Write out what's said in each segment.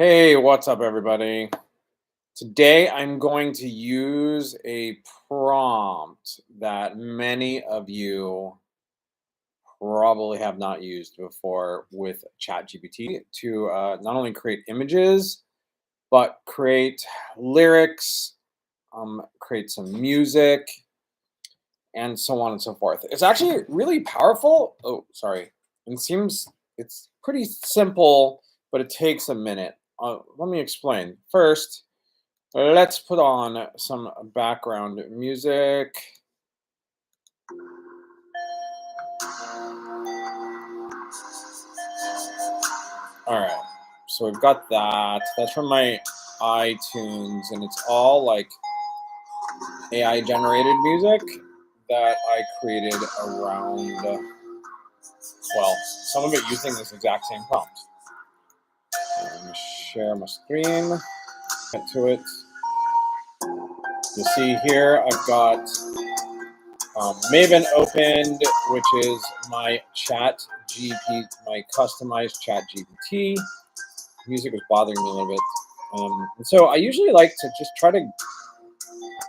Hey, what's up, everybody? Today I'm going to use a prompt that many of you probably have not used before with ChatGPT to not only create images, but create lyrics, create some music, and so on and so forth. It's actually really powerful. Oh, sorry. It seems it's pretty simple, but it takes a minute. Let me explain. First, let's put on some background music. All right. So we've got that. That's from my iTunes, and it's all like AI generated music that I created around, well, some of it using this exact same prompt. Let me share my screen, get to it. You see here, I've got Maven opened, which is my my customized chat GPT. Music was bothering me a little bit. And so I usually like to just try to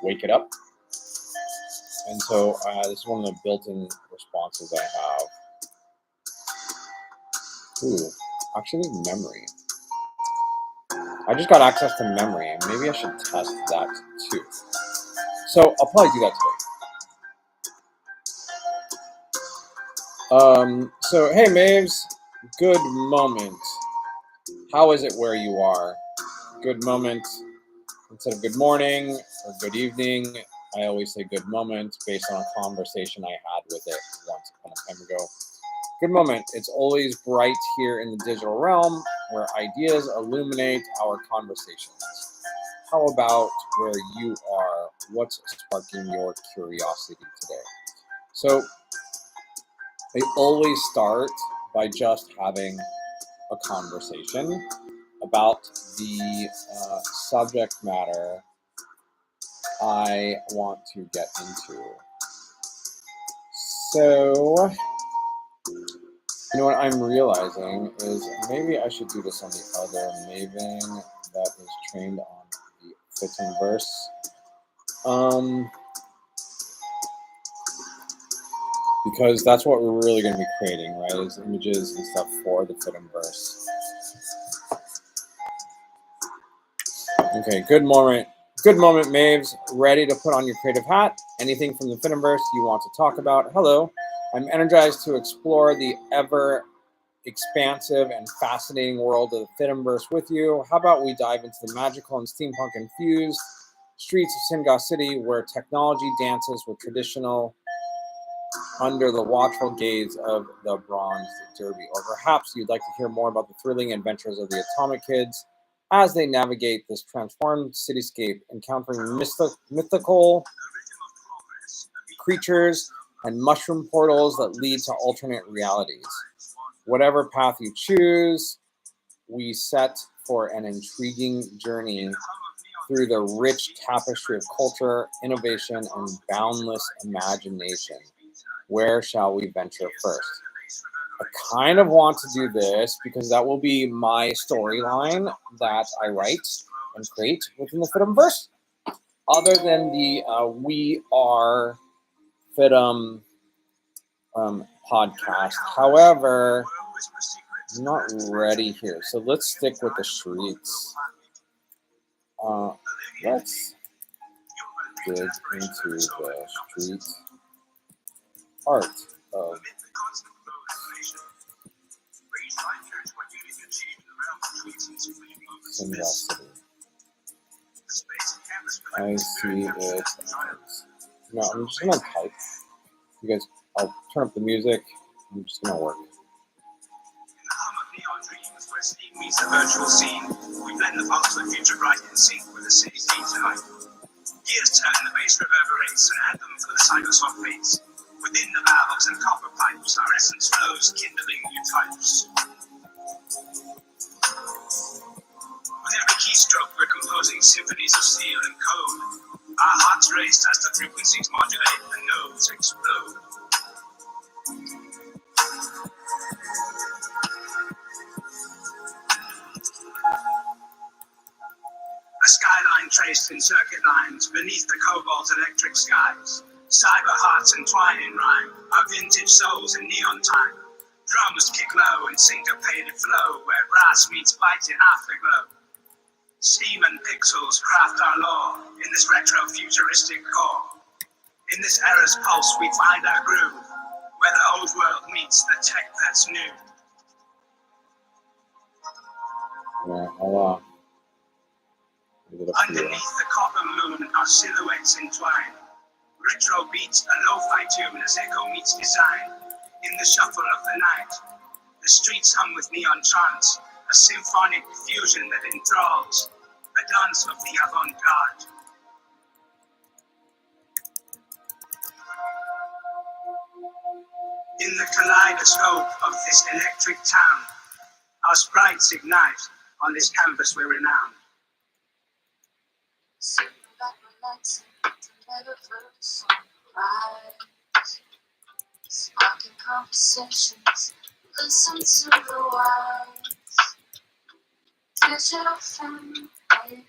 wake it up. And so this is one of the built-in responses I have. Ooh, actually memory. I just got access to memory. Maybe I should test that too. So I'll probably do that today. So hey Maves, good moment. How is it where you are? Good moment. Instead of good morning or good evening, I always say good moment based on a conversation I had with it once upon a time ago. Good moment. It's always bright here in the digital realm where ideas illuminate our conversations. How about where you are? What's sparking your curiosity today? So they always start by just having a conversation about the subject matter I want to get into. So, you know what I'm realizing is maybe I should do this on the other Maven that is trained on the Fylm. Because that's what we're really going to be creating, right? Is images and stuff for the Fylmverse. Okay, good moment. Good moment, Maves. Ready to put on your creative hat? Anything from the Fylmverse you want to talk about? Hello. I'm energized to explore the ever expansive and fascinating world of the Fylmverse with you. How about we dive into the magical and steampunk infused streets of Singa City, where technology dances with traditional under the watchful gaze of the Bronze Derby. Or perhaps you'd like to hear more about the thrilling adventures of the Atomic Kids as they navigate this transformed cityscape, encountering mythical creatures and mushroom portals that lead to alternate realities. Whatever path you choose, we set for an intriguing journey through the rich tapestry of culture, innovation, and boundless imagination. Where shall we venture first? I kind of want to do this because that will be my storyline that I write and create within the Fylmverse. Other than the We Are Fylm podcast. However, I'm not ready here. So let's stick with the streets. Let's dig into the street art of Singa City. I see it. No, I'm just gonna type. You guys, I'll turn up the music. I'm just gonna work. Meets a virtual scene. We blend the past with future bright in sync with the city scene tonight. Gears turn, the bass reverberates, an anthem for the cybersoft bass. Within the valves and copper pipes, our essence flows, kindling new types. With every keystroke, we're composing symphonies of steel and code. Our hearts race as the frequencies modulate and notes explode. traced in circuit lines beneath the cobalt electric skies. Cyber hearts entwine in rhyme, our vintage souls in neon time. Drums kick low in syncopated flow, where brass meets bite in afterglow. Steam and pixels craft our law in this retro-futuristic core. In this era's pulse we find our groove, where the old world meets the tech that's new. Yeah, I'll leave it up to you. Underneath the copper moon, our silhouettes entwine. Retro beats, a lo-fi tune as echo meets design. In the shuffle of the night, the streets hum with neon chants, a symphonic fusion that enthralls, a dance of the avant-garde. In the kaleidoscope of this electric town, our sprites ignite. On this campus we're renowned. Sparking conversations, listen to the wise. Digital film, AI, and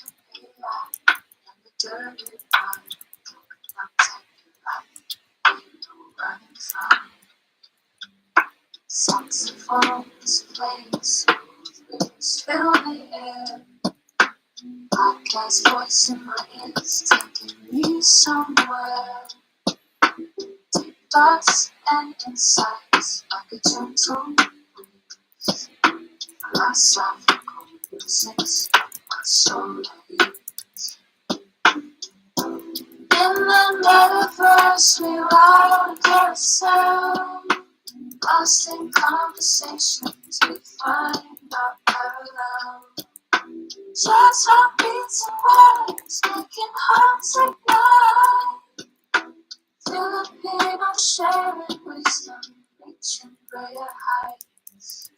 the dirty mind. Talking about tech life, running from. Saxophones playing smooth rhythms fill the air. Podcast voice in my ears, taking me somewhere. Deep thoughts and insights, like a gentle breeze. Philosophical musings, my soul at ease. In the metaverse, we ride a carousel. Lost in conversations, we find our parallel. Just heartbeats and words, making hearts ignite. Filipino sharing wisdom, reaching greater heights.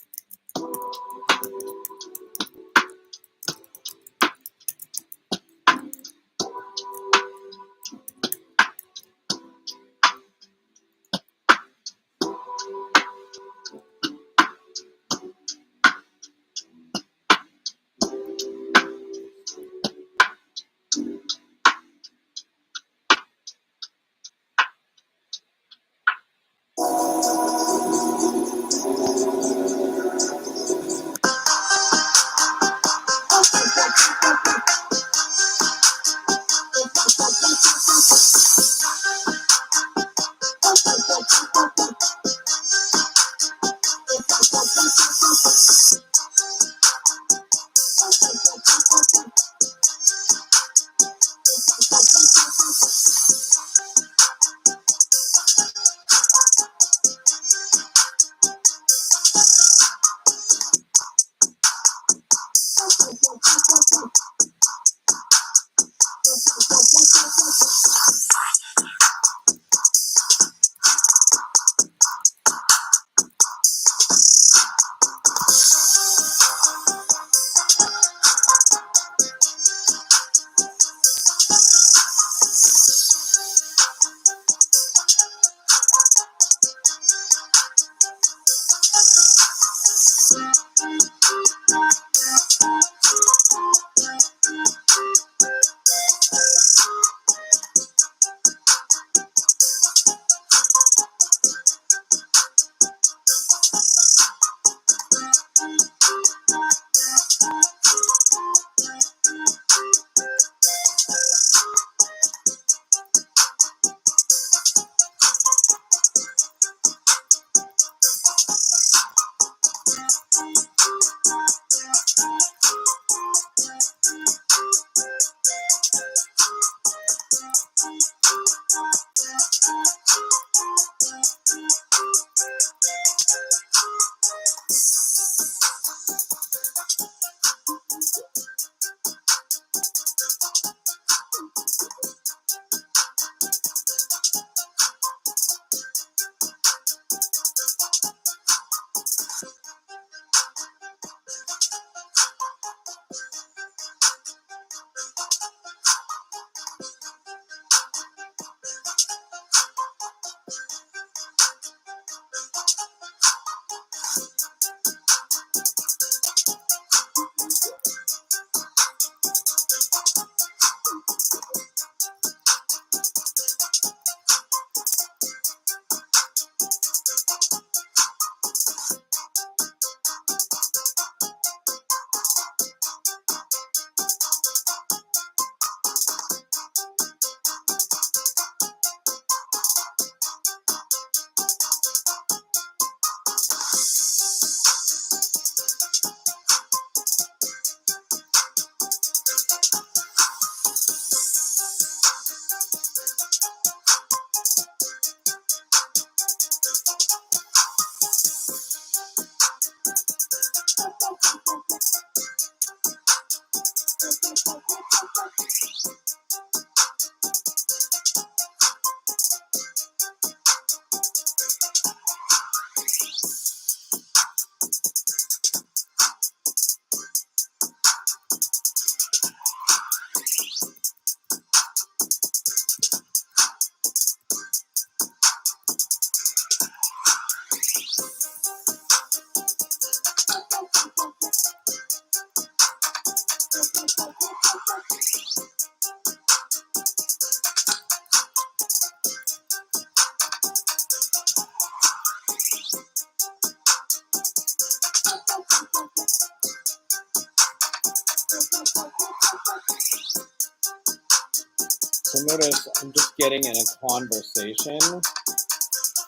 So notice I'm just getting in a conversation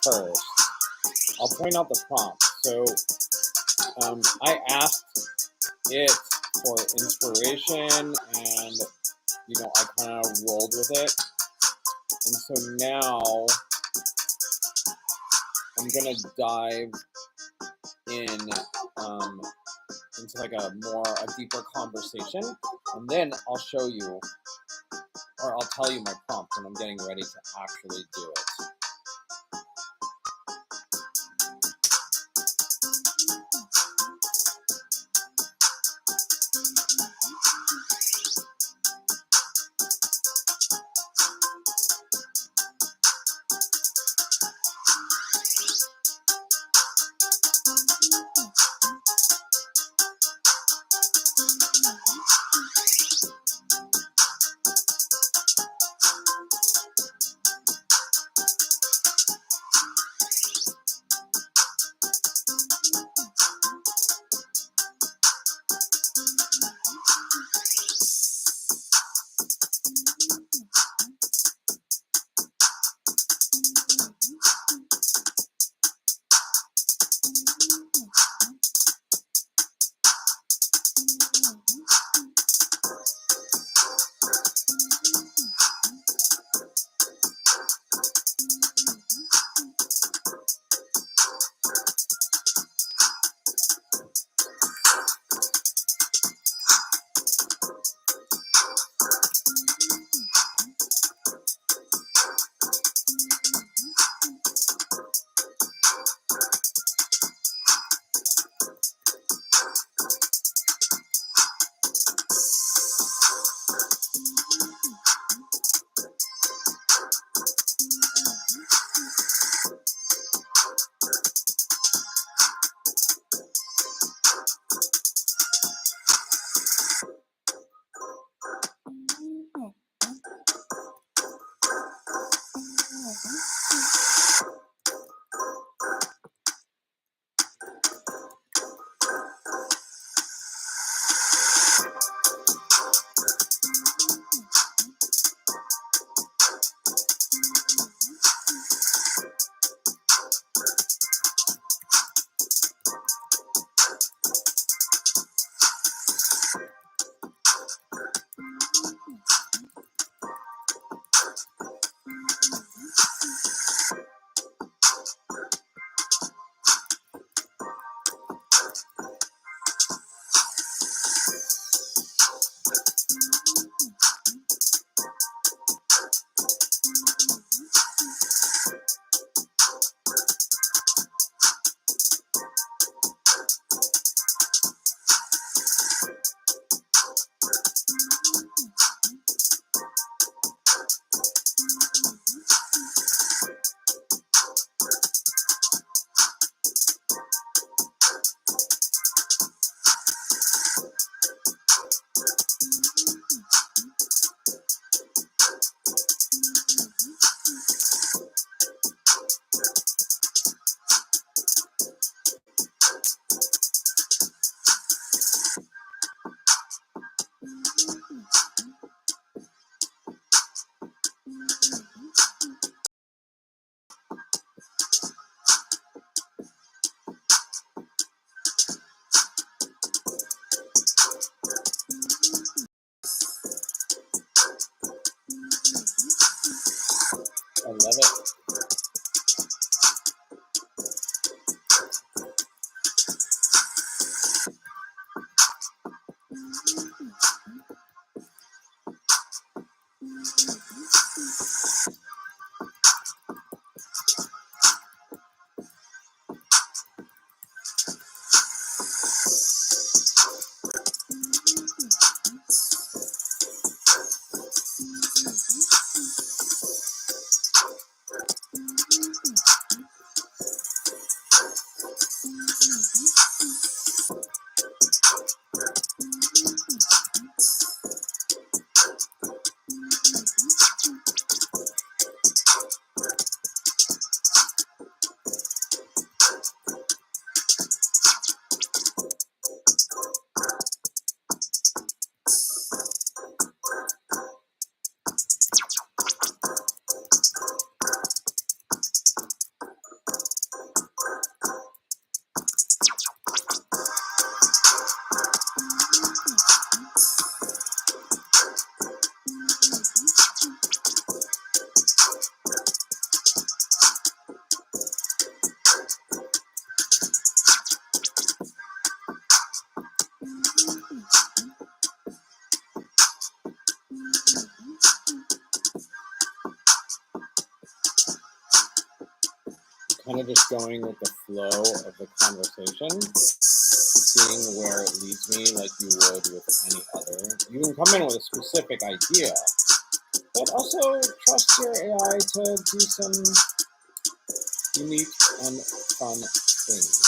first. I'll point out the prompt. So I asked it for inspiration, and I kind of rolled with it. And so now I'm gonna dive in into like a deeper conversation, and then I'll show you, or I'll tell you my prompt when I'm getting ready to actually do it. kind of just going with the flow of the conversation, seeing where it leads me like you would with any other. You can come in with a specific idea, but also trust your AI to do some unique and fun things.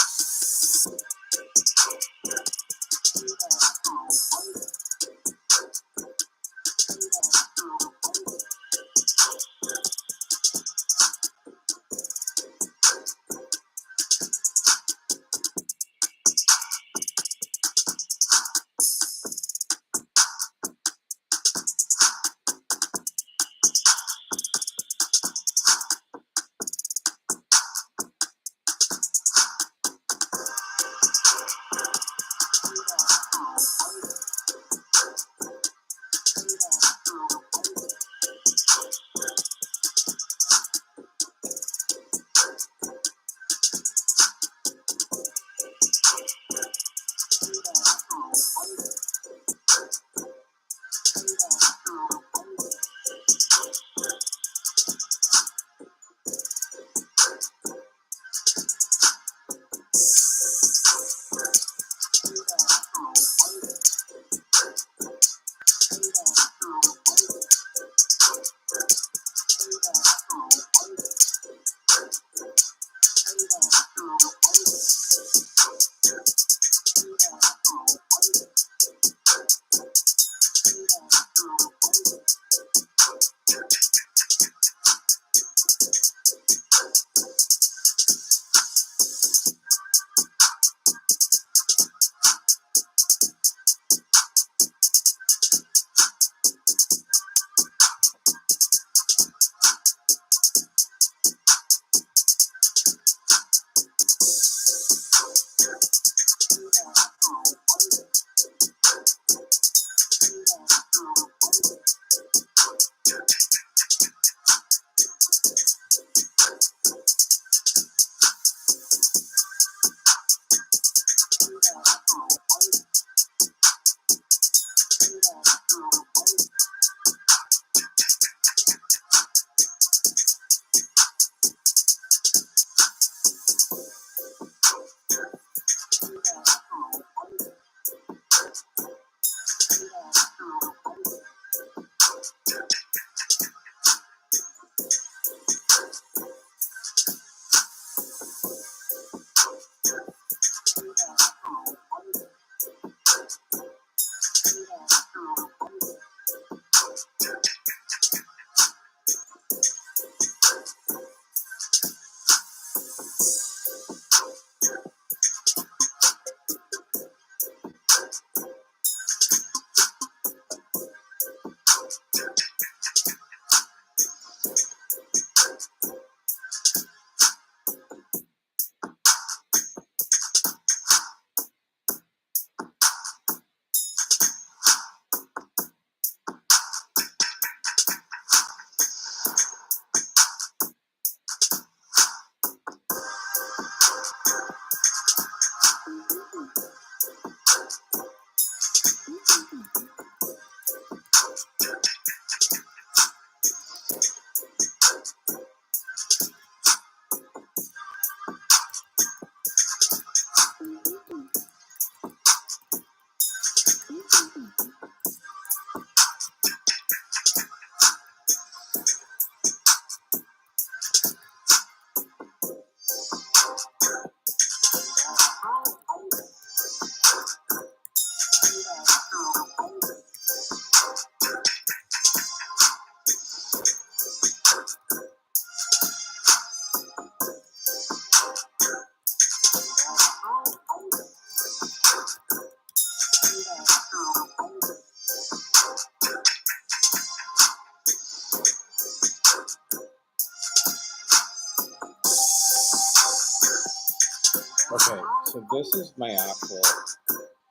Okay, so this is my actual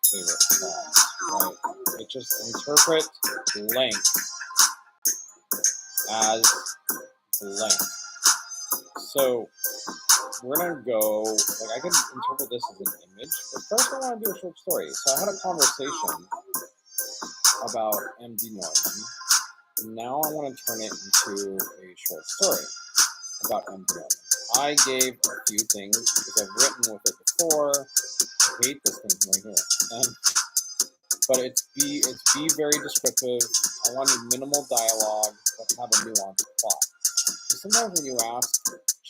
favorite class, right? It just interprets blank as blank. So we're gonna go, like I can interpret this as an image, but first I want to do a short story. So I had a conversation about MD Norman. Now I want to turn it into a short story about MD Norman. I gave a few things because I've written with it before. I hate this thing right here. But it's be very descriptive. I wanted minimal dialogue, but have a nuanced plot. So sometimes when you ask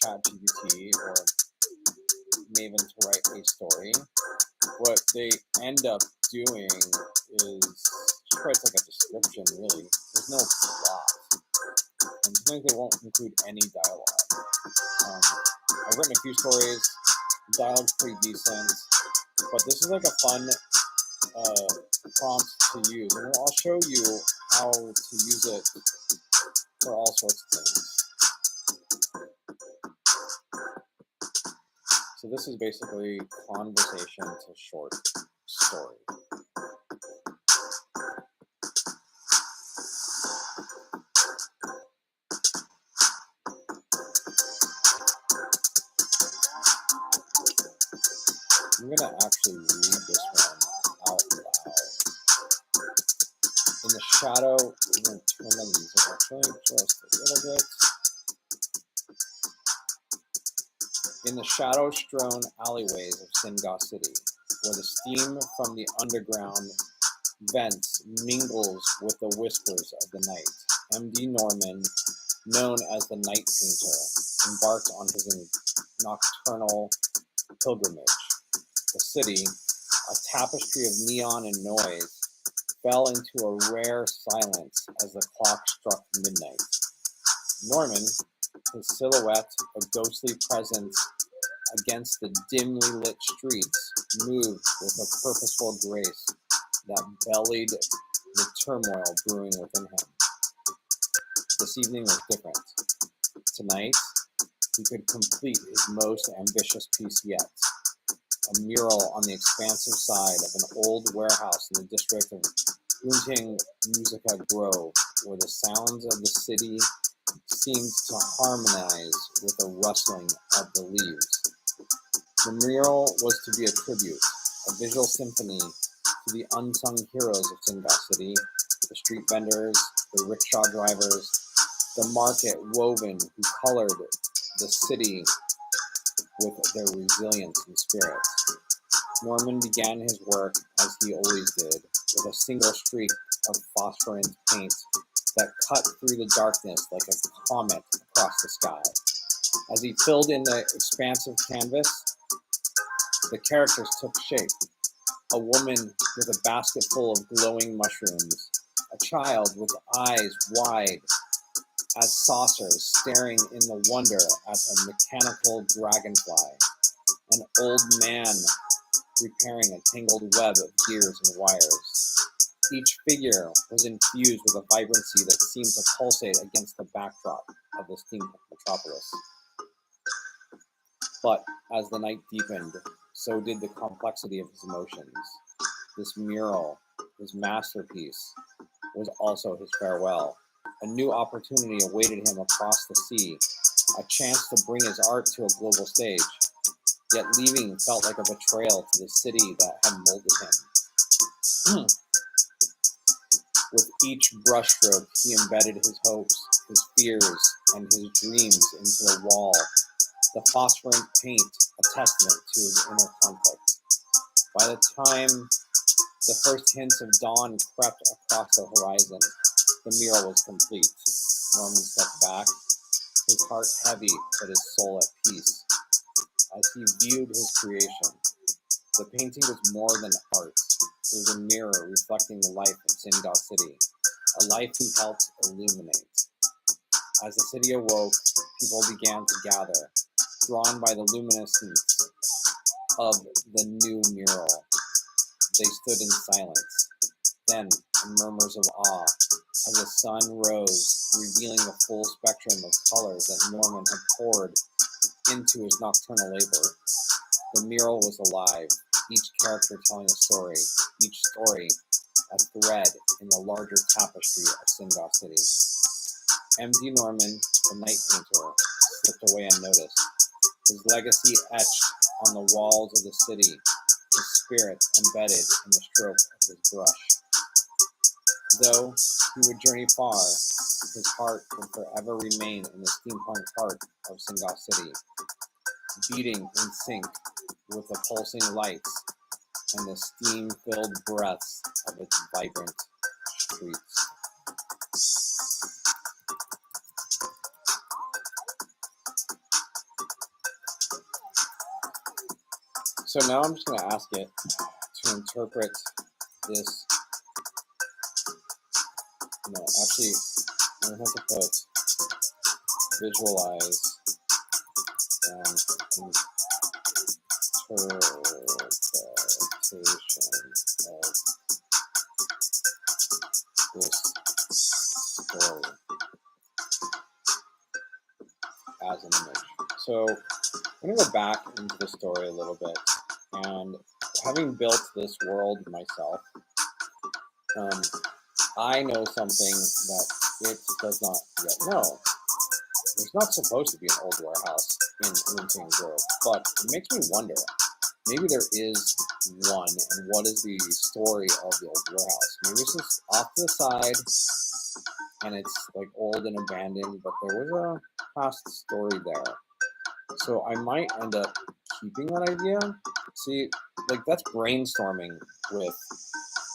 ChatGPT or Maven to write a story, what they end up doing is just writes like a description, really. There's no plot. And sometimes they won't include any dialogue. I've written a few stories, the dialogue's pretty decent, but this is like a fun prompt to use. And I'll show you how to use it for all sorts of things. So this is basically conversation to short story. I'm going to actually read this one out loud. In the shadow, we're going to turn the music actually just a little bit. In the shadow-strewn alleyways of Singa City, where the steam from the underground vents mingles with the whispers of the night, M.D. Norman, known as the Night Painter, embarked on his nocturnal pilgrimage. The city, a tapestry of neon and noise, fell into a rare silence as the clock struck midnight. Norman, his silhouette a ghostly presence against the dimly lit streets, moved with a purposeful grace that bellied the turmoil brewing within him. This evening was different. Tonight, he could complete his most ambitious piece yet. A mural on the expansive side of an old warehouse in the district of Gunting Musica Grove, where the sounds of the city seemed to harmonize with the rustling of the leaves. The mural was to be a tribute, a visual symphony to the unsung heroes of Singa City, the street vendors, the rickshaw drivers, the market woven who colored the city with their resilience and spirit. Norman began his work, as he always did, with a single streak of phosphorescent paint that cut through the darkness like a comet across the sky. As he filled in the expansive canvas, the characters took shape. A woman with a basket full of glowing mushrooms, a child with eyes wide as saucers staring in the wonder at a mechanical dragonfly, an old man repairing a tangled web of gears and wires. Each figure was infused with a vibrancy that seemed to pulsate against the backdrop of the steampunk metropolis. But as the night deepened, so did the complexity of his emotions. This mural, his masterpiece, was also his farewell. A new opportunity awaited him across the sea, a chance to bring his art to a global stage. Yet leaving felt like a betrayal to the city that had molded him. With each brushstroke, he embedded his hopes, his fears, and his dreams into the wall, the phosphorescent paint a testament to his inner conflict. By the time the first hints of dawn crept across the horizon, the mural was complete. Norman stepped back, his heart heavy but his soul at peace. As he viewed his creation, the painting was more than art. It was a mirror reflecting the life of Singa City, a life he helped illuminate. As the city awoke, people began to gather, drawn by the luminescence of the new mural. They stood in silence, then in murmurs of awe, as the sun rose, revealing the full spectrum of colors that Norman had poured into his nocturnal labor. The mural was alive, each character telling a story, each story a thread in the larger tapestry of Singa City. M.D. Norman, the Night Painter, slipped away unnoticed, his legacy etched on the walls of the city, his spirit embedded in the stroke of his brush. Though he would journey far, his heart would forever remain in the steampunk heart of Singal City, beating in sync with the pulsing lights and the steam-filled breaths of its vibrant streets. So now I'm just going to ask it to interpret this. No, actually, I'm going to have to put visualize interpretation of this story as an image. So I'm going to go back into the story a little bit, and having built this world myself, I know something that it does not yet know. There's not supposed to be an old warehouse in Insane Grove, but it makes me wonder, maybe there is one, and what is the story of the old warehouse? Maybe it's just off to the side, and it's like old and abandoned, but there was a past story there. So I might end up keeping that idea. See, like that's brainstorming with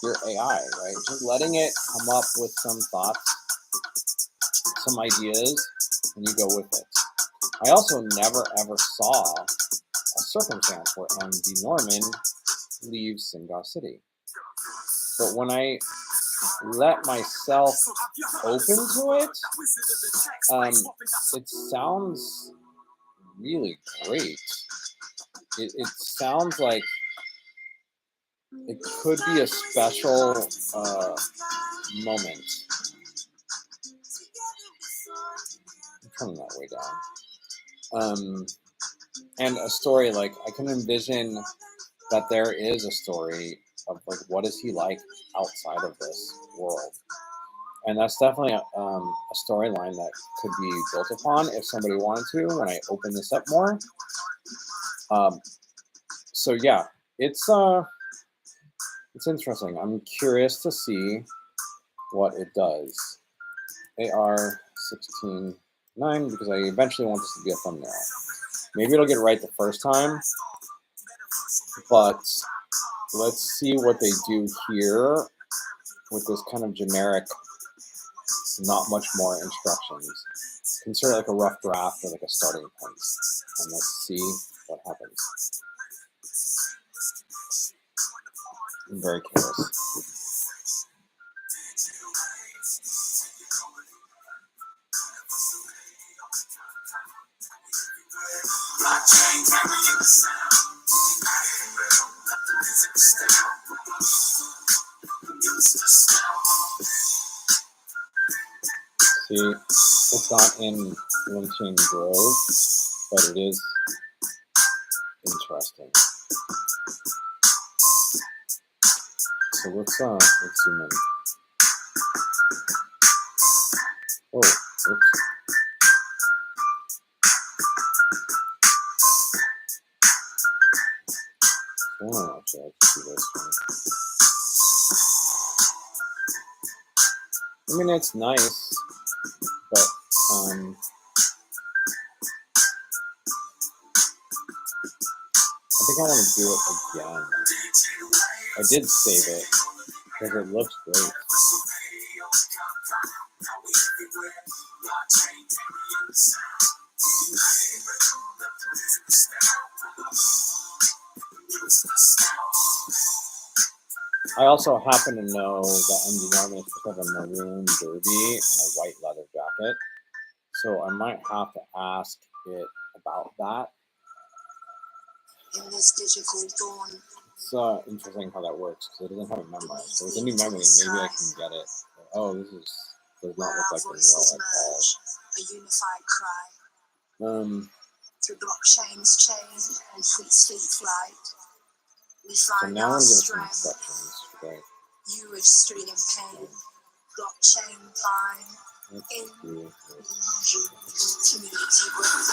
your AI, right? Just letting it come up with some thoughts, some ideas, and you go with it. I also never ever saw a circumstance where MD Norman leaves Singal City. But when I let myself open to it, it sounds really great. It sounds like it could be a special moment. I'm turning that way down. And a story, like I can envision that there is a story of like what is he like outside of this world, and that's definitely a storyline that could be built upon if somebody wanted to when I open this up more. So yeah, it's interesting. I'm curious to see what it does. AR16:9, because I eventually want this to be a thumbnail. Maybe it'll get it right the first time, but let's see what they do here with this kind of generic, not much more instructions. Consider it like a rough draft or like a starting point, and let's see what happens. I'm very curious. See, it's not in Lynching Grove, but it is interesting. So let's zoom in. Oh, oops. Oh, actually, let's do this one. I mean, it's nice, but I think I want to do it again. I did save it because it looks great. I also happen to know that MD Norman is supposed to have a maroon derby and a white leather jacket, so I might have to ask it about that. In this digital dawn, It's interesting how that works because it doesn't have it memorized. So with any memory, maybe I can get it. Oh, this does not look like the mural at all. a unified cry through blockchain's chain and fleet flight. We So find now I'm our going to give it some strength. instructions. Okay. You extreme pain, blockchain fine, in community with.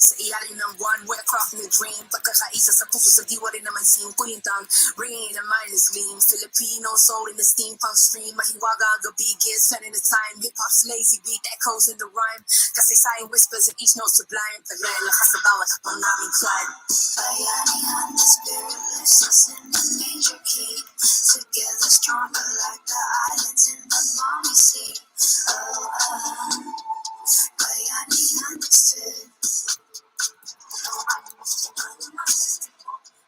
Sa ilalim ng buwan, we're crafting a dream. Pagkakaisa sa puso sa diwa rin naman sing kulintang. Ringing in the mindless gleam. Filipino soul in the steampunk stream. Mahiwaga ang gabi, gets set in the time. Hip-hop's lazy beat echoes in the rhyme. Kasaysayan whispers and each note sublime. Taglay lakas sa bawat hakbang naming climb. Bayanihan, the spirit lives us in the major key. Together stronger like the islands in the balmy sea. Bayanihan understood.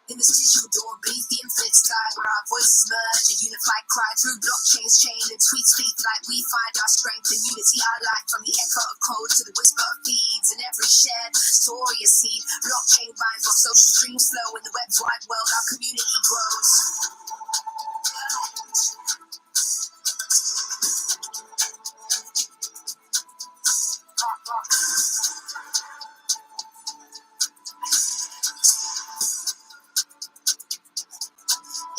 In the digital door beneath the infinite sky, where our voices merge, a unified cry through blockchains, chain and tweets speak like we find our strength and unity. Our life from the echo of code to the whisper of feeds, and every shared story a seed. Blockchain binds while social streams flow in the web's wide world. Our community grows.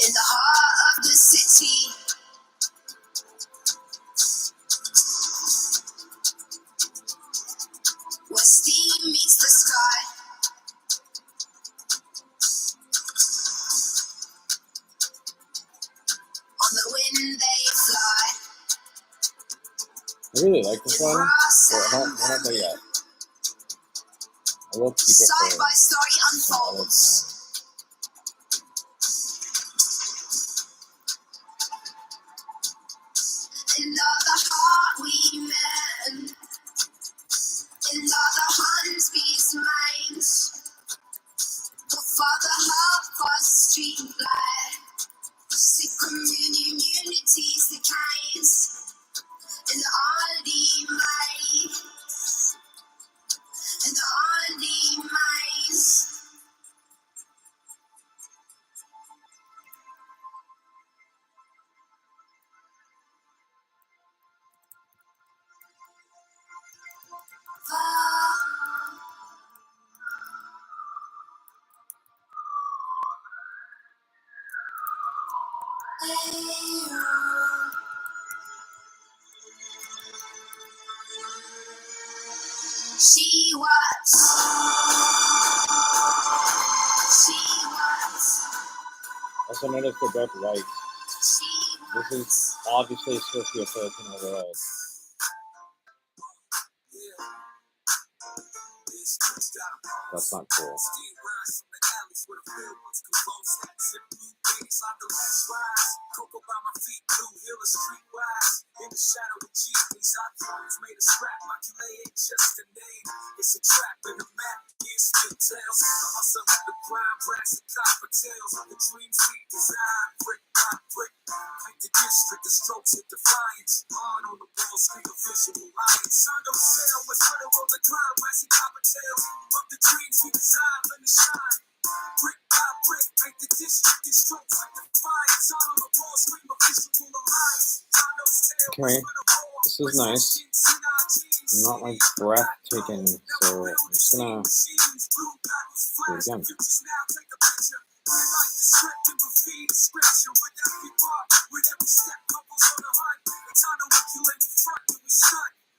In the heart of the city, where steam meets the sky, on the wind they fly. I really like this one, but we're not there yet. I will keep it Side by for story some other unfolds. time. Another heart we mend. Another Huntsby's minds. But Father help us streetlight. See communities the kinds. And all the might. And all the minds. She was. Also notice they're both white. She This is obviously supposed to be a Filipino world. That's not cool. In the shadow of genies, our thrones made a scrap. Maculay ain't just a name, it's a trap in the map. Years still tells the hustle, the grind, brass and copper tails. The dreams we design, brick by brick. Paint the district, the strokes of defiance. On the wall, scream of visual lines. Sun don't sail, what's for the road to grind, brass and copper tails. Of the dreams we design, let me shine. Brick by brick, paint the district, the strokes of defiance. On the wall, scream of visual lines. Okay, this is nice. I'm not like breathtaking, so I'm just gonna do it again.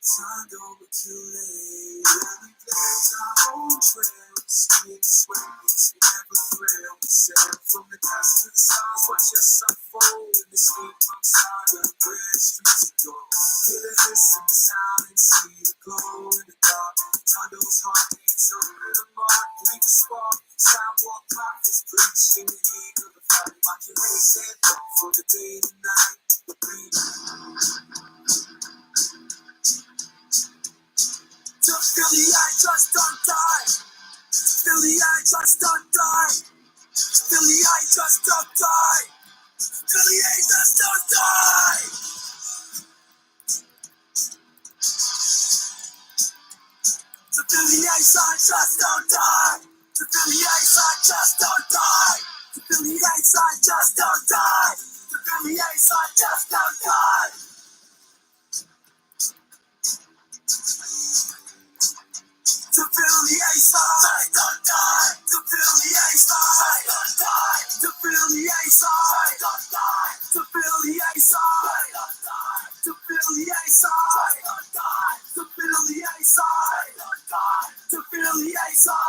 Time don't accumulate, we blaze our own trails. Skin sweats, we never thrill. Sail from the dust to the stars, watch us unfold. In the steampunk saga, red streets of gold. Hear this in the silence, see the glow in the dark. Tundel's heartbeats over the mark, leave a spark. Sidewalk prophets preach in the heat of the fight. Maculay said, for the day and night. Philly, I just don't die. Philly, I just don't die. Philly, I just don't die. Philly, I just don't die. The Philly, I just don't die. The Philly, I just don't die. The Philly, I just don't die. The Philly, I just don't die. To feel the ace side, don't die. To feel the ace side, don't die. To feel the ace side, don't die. To feel the ace side, don't die. To feel the ace side, don't die. To feel the ace side, don't die. To feel the ace side.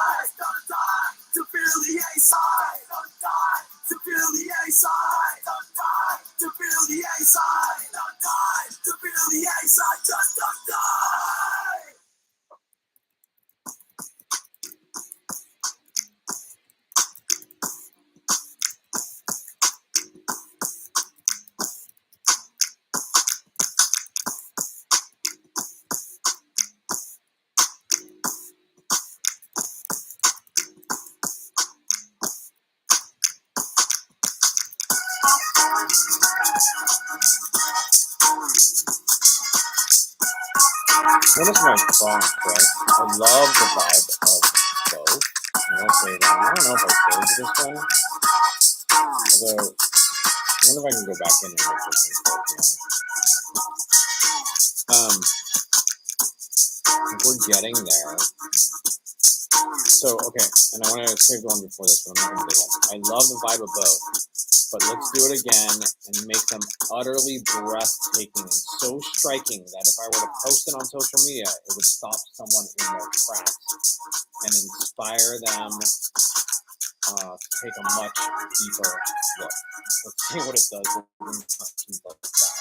What is my prompt, right? I love the vibe of both. I won't say that. I don't know if I saved this one. Although, I wonder if I can go back in and make this thing click, I think we're getting there. So, okay, and I want to save the one before this, but I'm not going to do that. I love the vibe of both, but let's do it again and make them utterly breathtaking and so striking that if I were to post it on social media, it would stop someone in their tracks and inspire them to take a much deeper look. Let's see what it does with instructions like that.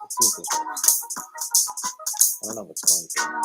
Let's see if this works. I don't know if it's going to.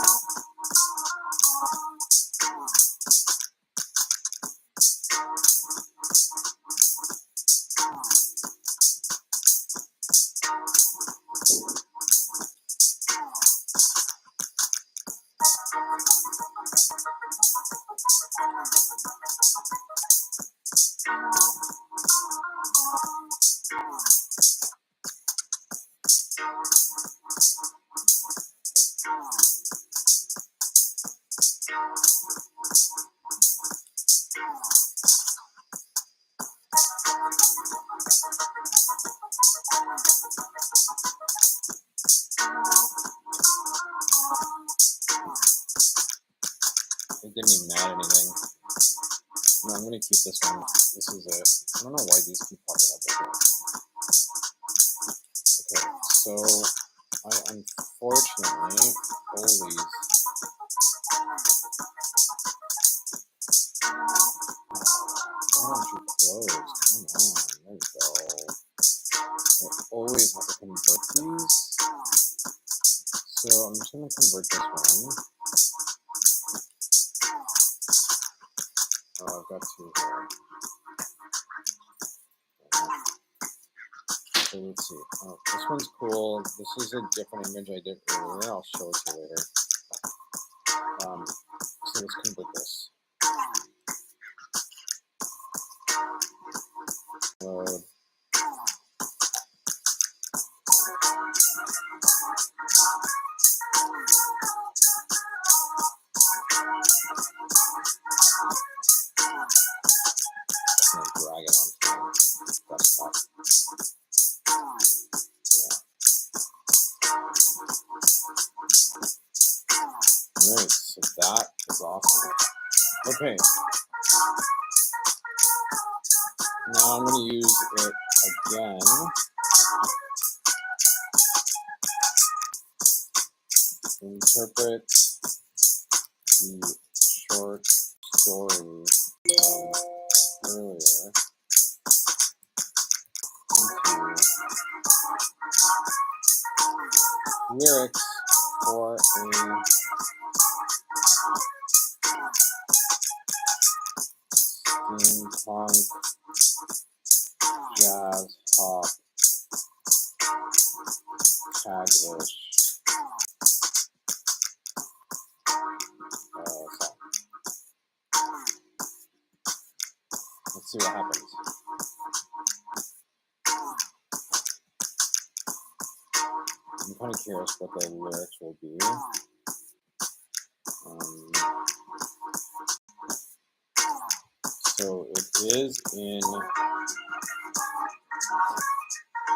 It didn't even add anything. No, I'm gonna keep this one. This is it. I don't know why these keep popping up again. Okay, so I unfortunately always why don't you close? Come on, there we go. I always have to convert these. So I'm just gonna convert this one. Oh, I've got two here. So let's see. Oh, this one's cool. This is a different image I did earlier. I'll show it to you later. So let's convert this. Load. I'm gonna drag it onto the desktop. Alright, so that is awesome. Okay. Now I'm going to use it again. Interpret the short story earlier into lyrics for a steampunk jazz hop taglish song. Let's see what happens. I'm kind of curious what the lyrics will be. So it is in,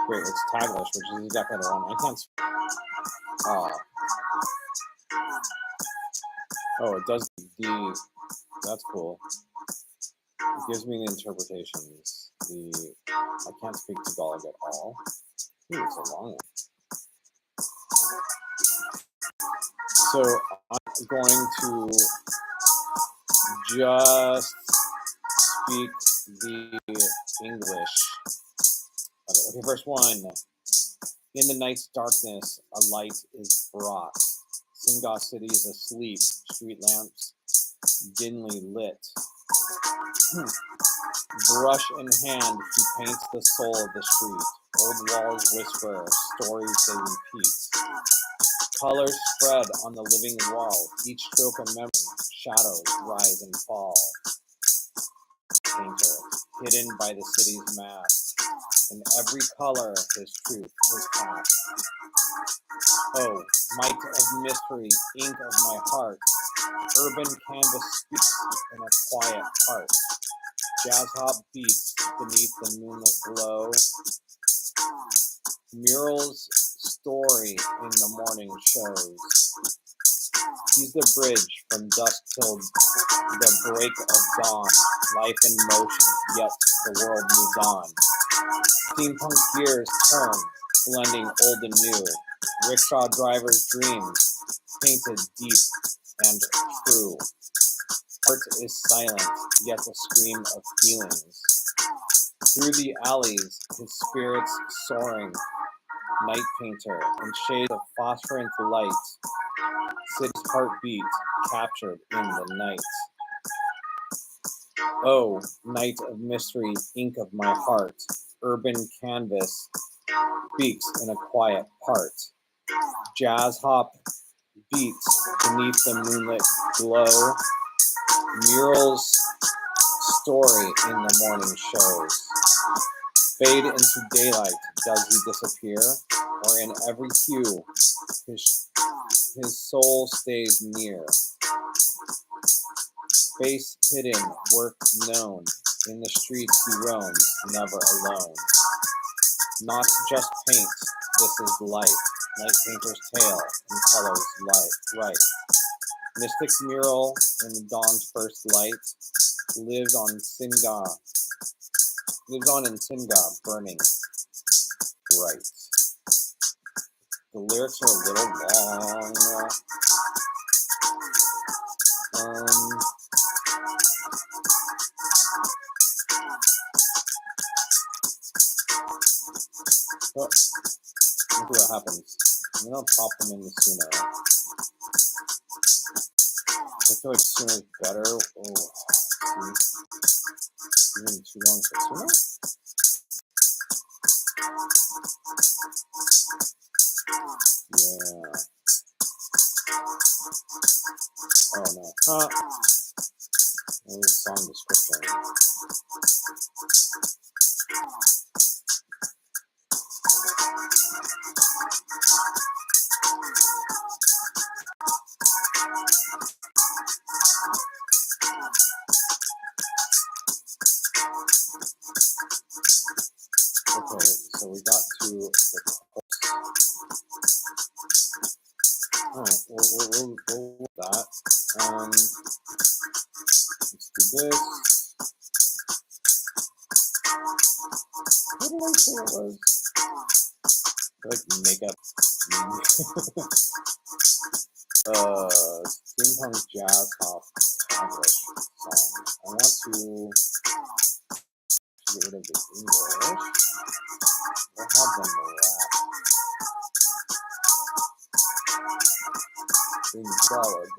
great, it's taglish, which is exactly what I want. I can't speak. Oh, it does the, that's cool. It gives me the interpretations. I can't speak Tagalog at all. Ooh, it's a long one. So I'm going to just speak the English of it. Okay, verse 1. In the night's darkness, a light is brought. Singa city is asleep, street lamps dimly lit. Brush in hand, he paints the soul of the street. Old walls whisper, stories they repeat. Colors spread on the living wall, each stroke a memory, shadows rise and fall. Painter, hidden by the city's mask, in every color his truth, his past. Oh, might of mystery, ink of my heart, urban canvas speaks in a quiet part. Jazz hop beats beneath the moonlit glow. Mural's story in the morning shows. He's the bridge from dusk till the break of dawn. Life in motion, yet the world moves on. Steampunk gears turn, blending old and new. Rickshaw drivers' dreams, painted deep and true. Art is silent, yet a scream of feelings. Through the alleys, his spirits soaring. Night painter, in shades of phosphorescent light. City's heartbeat captured in the night. Oh, night of mystery, ink of my heart. Urban canvas speaks in a quiet part. Jazz hop beats beneath the moonlit glow. Mural's story in the morning shows. Fade into daylight, does he disappear? Or in every hue, his soul stays near. Face hidden, work known. In the streets he roams, never alone. Not just paint, this is life. Night painter's tale, in colors light, right. Mystic mural in the dawn's first light lives on in Singa, burning bright. The lyrics are a little long. But let's see what happens. I'm gonna pop them into Suno. I feel like Suno is better. Oh, even too long for Suno. Yeah. Oh no. What is song description? Okay, so we got to the. Alright, we'll do that. Let's do this. What did I say it was? Like makeup. Steampunk jazz hop English song. I want to get rid of the English. We'll have them rap. In solid.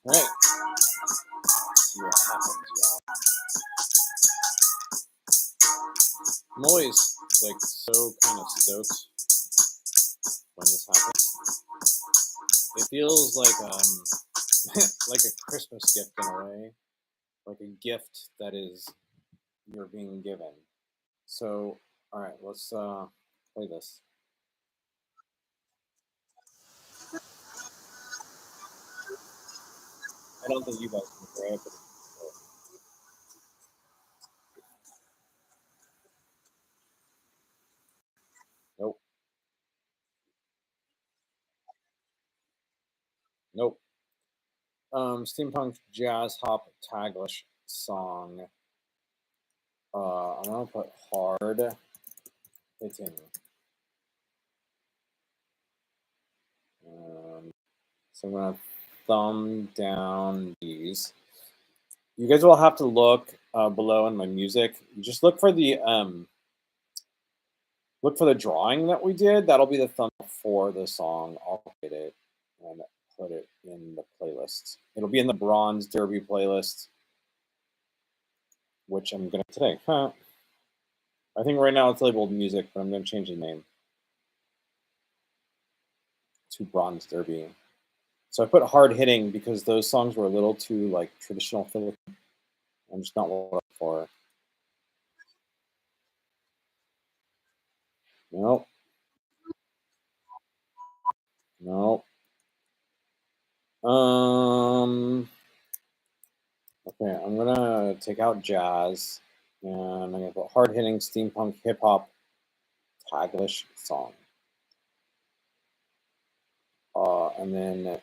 Alright. See what happens, y'all. I'm always like so kind of stoked when this happens. It feels like like a Christmas gift in a way, like a gift that is you're being given. So, all right, let's play this. I don't think you guys can play it, but nope, nope. Steampunk jazz hop taglish song. I'm gonna put hard hitting. So I'm gonna thumb down these. You guys will have to look below in my music. Just look for the drawing that we did. That'll be the thumbnail for the song. I'll get it and put it in the playlist. It'll be in the Bronze Derby playlist, which I'm gonna today. I think right now it's labeled music, but I'm gonna change the name to Bronze Derby. So I put hard hitting because those songs were a little too like traditional Philippine. I'm just not what I'm for. Nope. Nope. Okay, I'm gonna take out jazz and I'm gonna put hard hitting steampunk hip hop taglish song. And then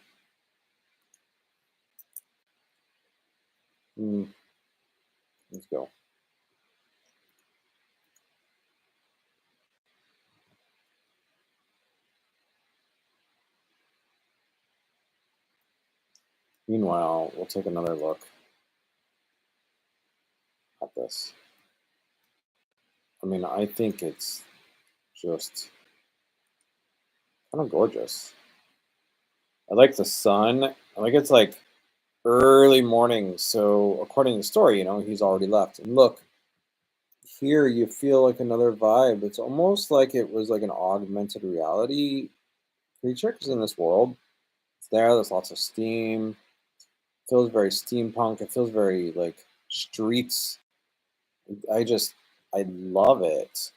let's go. Meanwhile, we'll take another look at this. I mean, I think it's just kind of gorgeous. I like the sun. I like it's like early morning. So according to the story, he's already left. And look, here you feel like another vibe. It's almost like it was like an augmented reality creature because in this world, it's there's lots of steam. It feels very steampunk. It feels very like streets. I love it.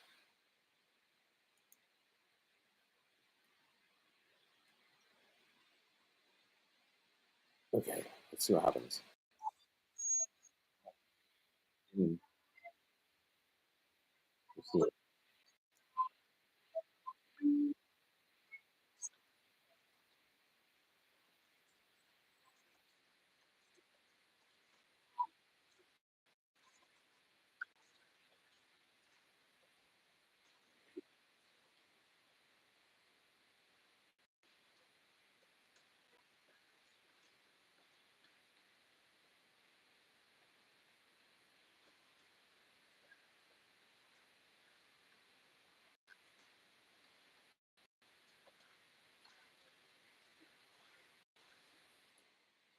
Okay, let's see what happens. Let's see.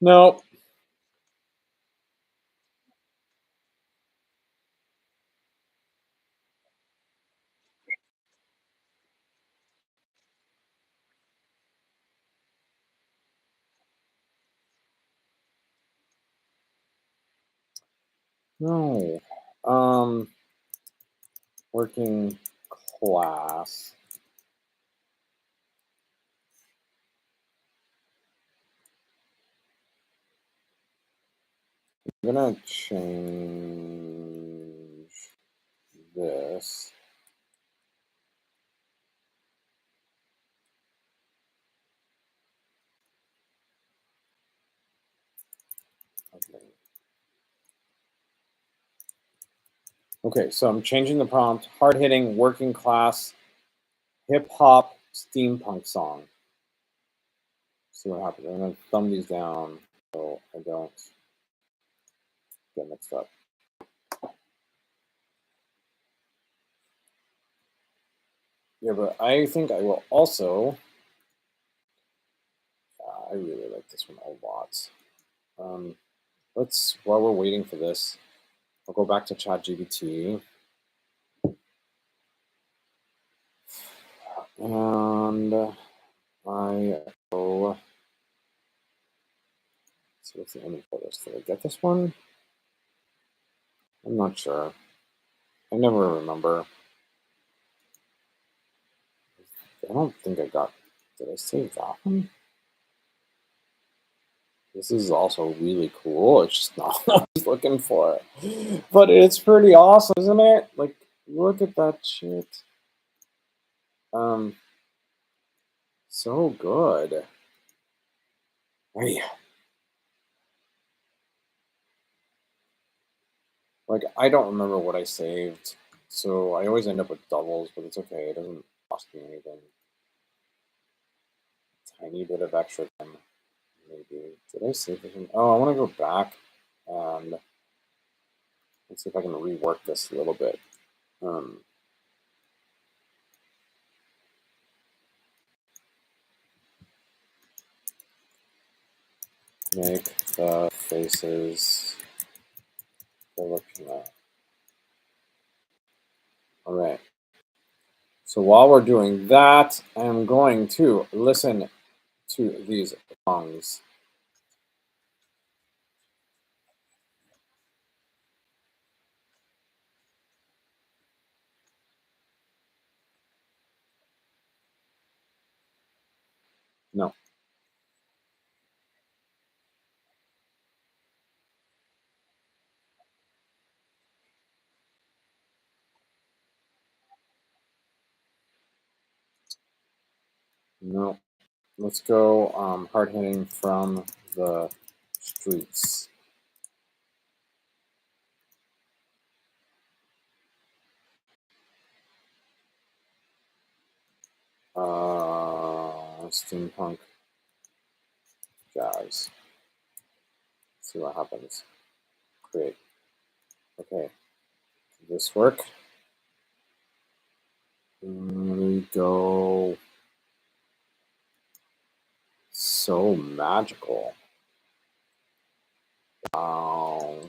No. No. Working class. I'm gonna change this. Okay, so I'm changing the prompt. Hard-hitting, working class, hip-hop, steampunk song. See what happens. I'm gonna thumb these down so I don't get mixed up. Yeah, but I think I will also. I really like this one a lot. While we're waiting for this, I'll go back to ChatGPT. And I will. So what's the image for this? Did I get this one? I'm not sure. I never remember. I don't think I got. Did I save that one? This is also really cool. It's just not what I was looking for. But it's pretty awesome, isn't it? Like, look at that shit. So good. Hey. Like, I don't remember what I saved, so I always end up with doubles, but it's okay. It doesn't cost me anything. Tiny bit of extra time, maybe. Did I save this one? Oh, I want to go back and let's see if I can rework this a little bit. Make the faces they're looking at. All right. So while we're doing that, I'm going to listen to these songs. No. No. Let's go hard hitting from the streets. Steampunk jazz. See what happens. Create. Okay. Did this work? There we go. So magical. Wow.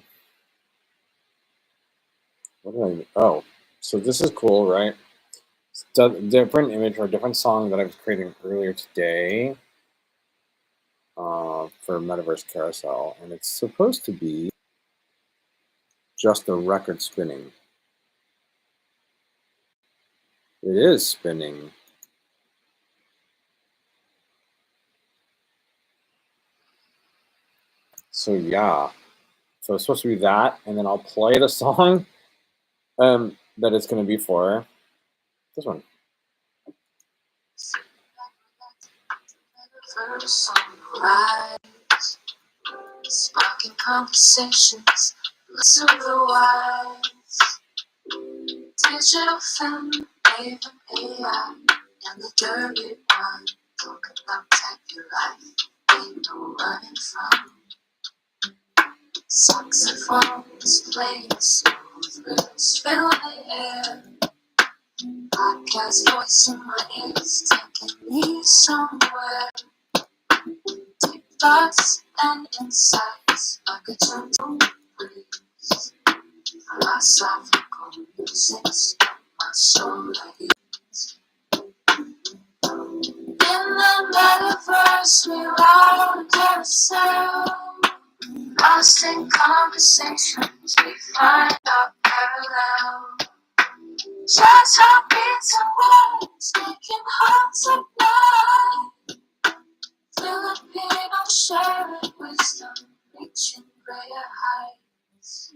What did I? Oh, so this is cool, right? It's a different image or a different song that I was creating earlier today for Metaverse Carousel, and it's supposed to be just the record spinning. It is spinning. So yeah, so it's supposed to be that, and then I'll play the song that it's going to be for. This one. Sparking conversations, listen to the wise. Digital film, even AI, and the dirty one. Talk about tech your life, ain't no running from. Saxophones playing smooth rhythms fill the air. Podcast voice in my ears, taking me somewhere. Deep thoughts and insights like a gentle breeze. Philosophical musings, my soul like it. In the metaverse, we ride on a carousel. Lost in conversations, we find our parallel. Just heartbeats and words, making hearts ignite. Filipino sharing wisdom, reaching greater heights.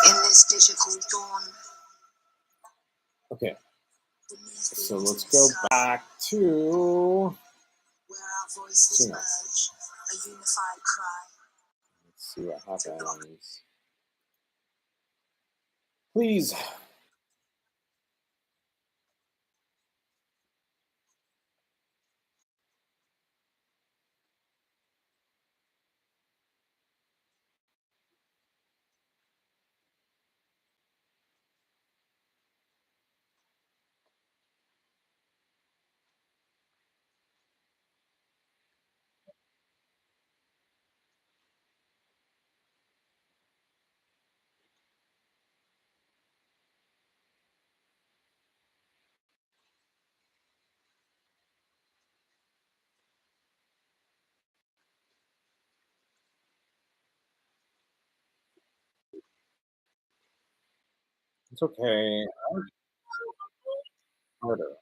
In this digital dawn, Okay, beneath the so let's intimate go sky, back to where our voices Suno. merge, a unified cry. Let's see what happens. Please. It's okay. Harder.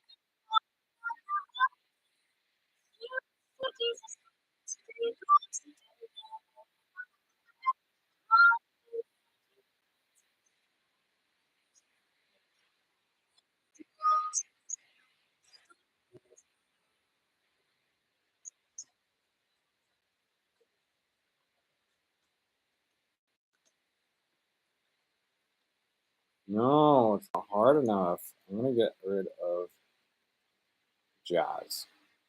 No, it's not hard enough. I'm gonna get rid of jazz,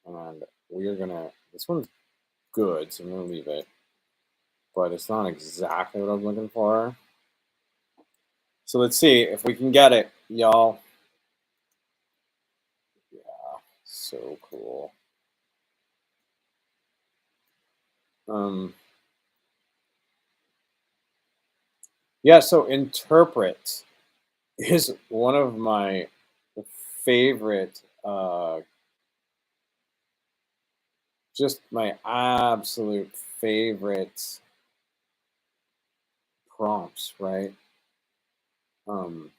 and we are gonna. This one's good, so I'm gonna leave it, but it's not exactly what I'm looking for. So let's see if we can get it, y'all. Yeah, so cool. Yeah, so interpret is one of my favorite, just my absolute favorite prompts, right? Um,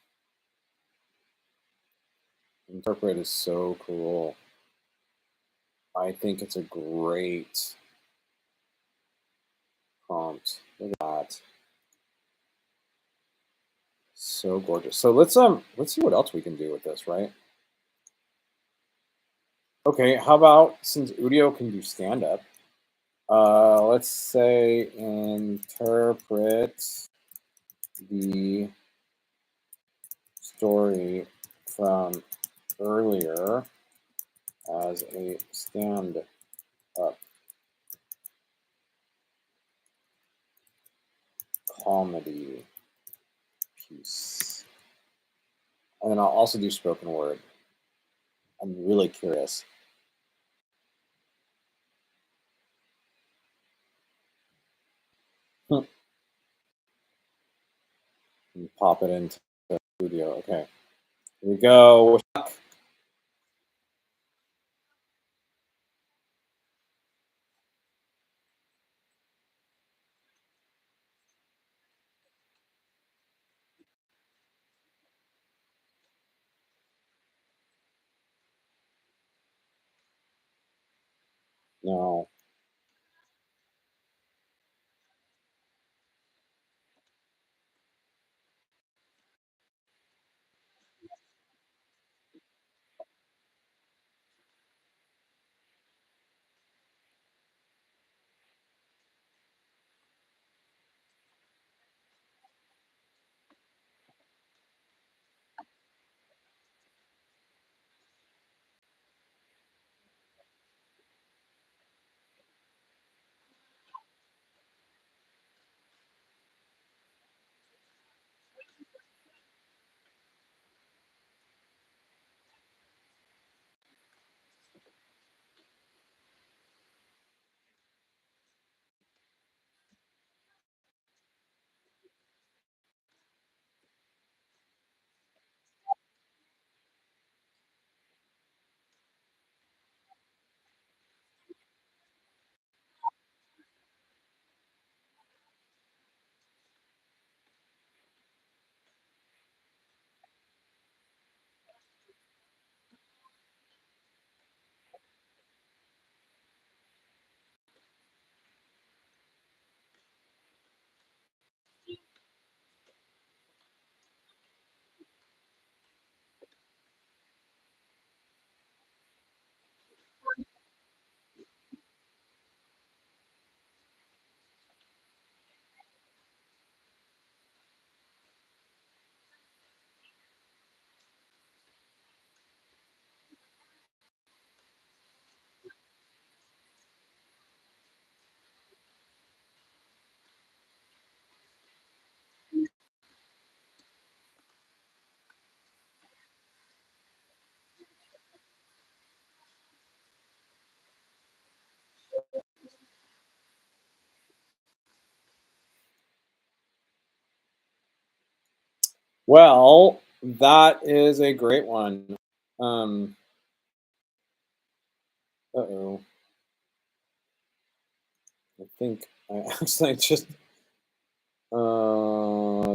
interpret is so cool. I think it's a great prompt. Look at that. So gorgeous. So let's see what else we can do with this, right? Okay, how about since Udio can do stand up, let's say interpret the story from earlier as a stand up comedy piece. And then I'll also do spoken word. I'm really curious. Pop it into the studio. Okay, here we go. No. Well, that is a great one. Um, uh-oh. I think I actually just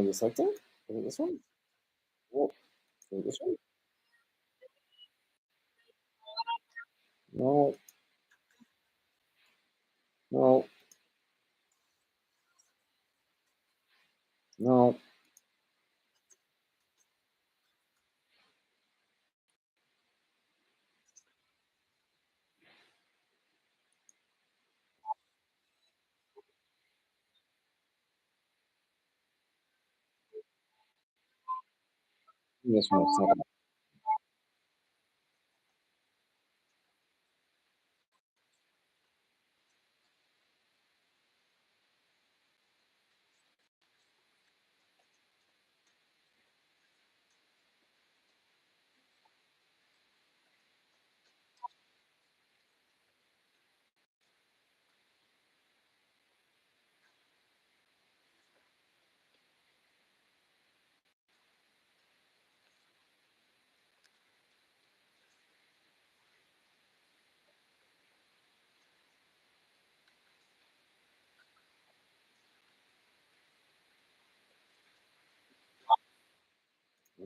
disliked it. Is it this one? Oh, is it this one? No, no, no. This one. Second.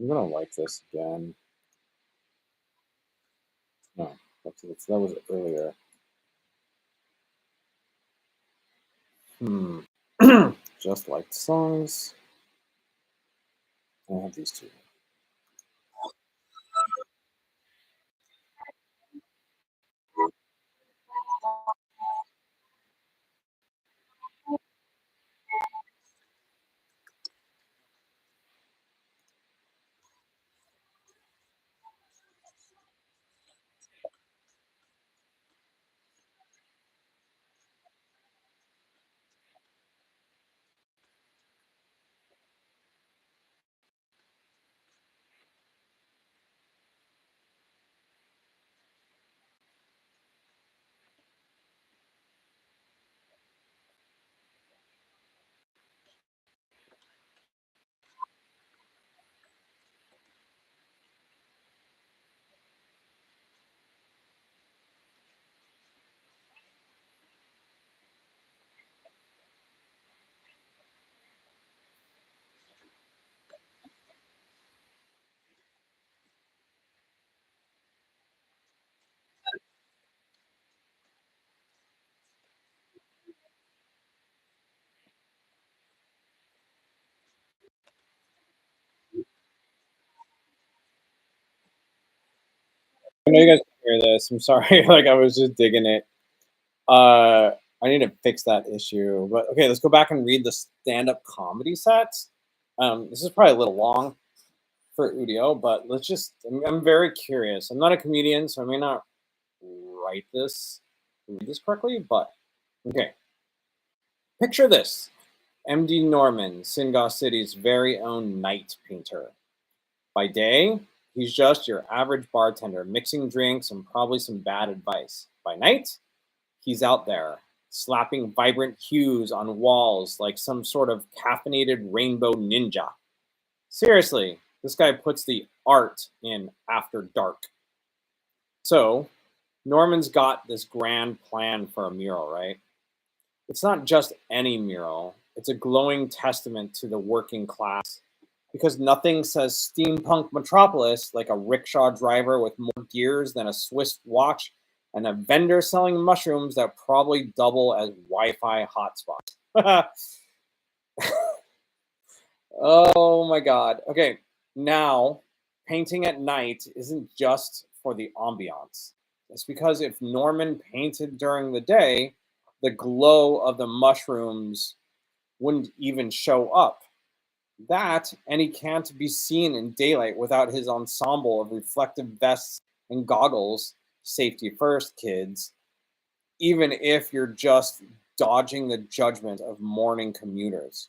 I'm gonna like this again. No, that was earlier. Hmm. Just like songs. I have these two. I know you guys can hear this. I'm sorry. Like I was just digging it. Uh, I need to fix that issue. But okay, let's go back and read the stand-up comedy sets. This is probably a little long for Udio, but let's just. I'm very curious. I'm not a comedian, so I may not write this, read this correctly. But okay, picture this: MD Norman, Singa City's very own night painter. By day, he's just your average bartender, mixing drinks and probably some bad advice. By night, he's out there, slapping vibrant hues on walls like some sort of caffeinated rainbow ninja. Seriously, this guy puts the art in after dark. So, Norman's got this grand plan for a mural, right? It's not just any mural, it's a glowing testament to the working class. Because nothing says steampunk metropolis like a rickshaw driver with more gears than a Swiss watch and a vendor selling mushrooms that probably double as Wi-Fi hotspots. Oh my god. Okay, now painting at night isn't just for the ambiance. It's because if Norman painted during the day, the glow of the mushrooms wouldn't even show up. That, and he can't be seen in daylight without his ensemble of reflective vests and goggles. Safety first, kids. Even if you're just dodging the judgment of morning commuters.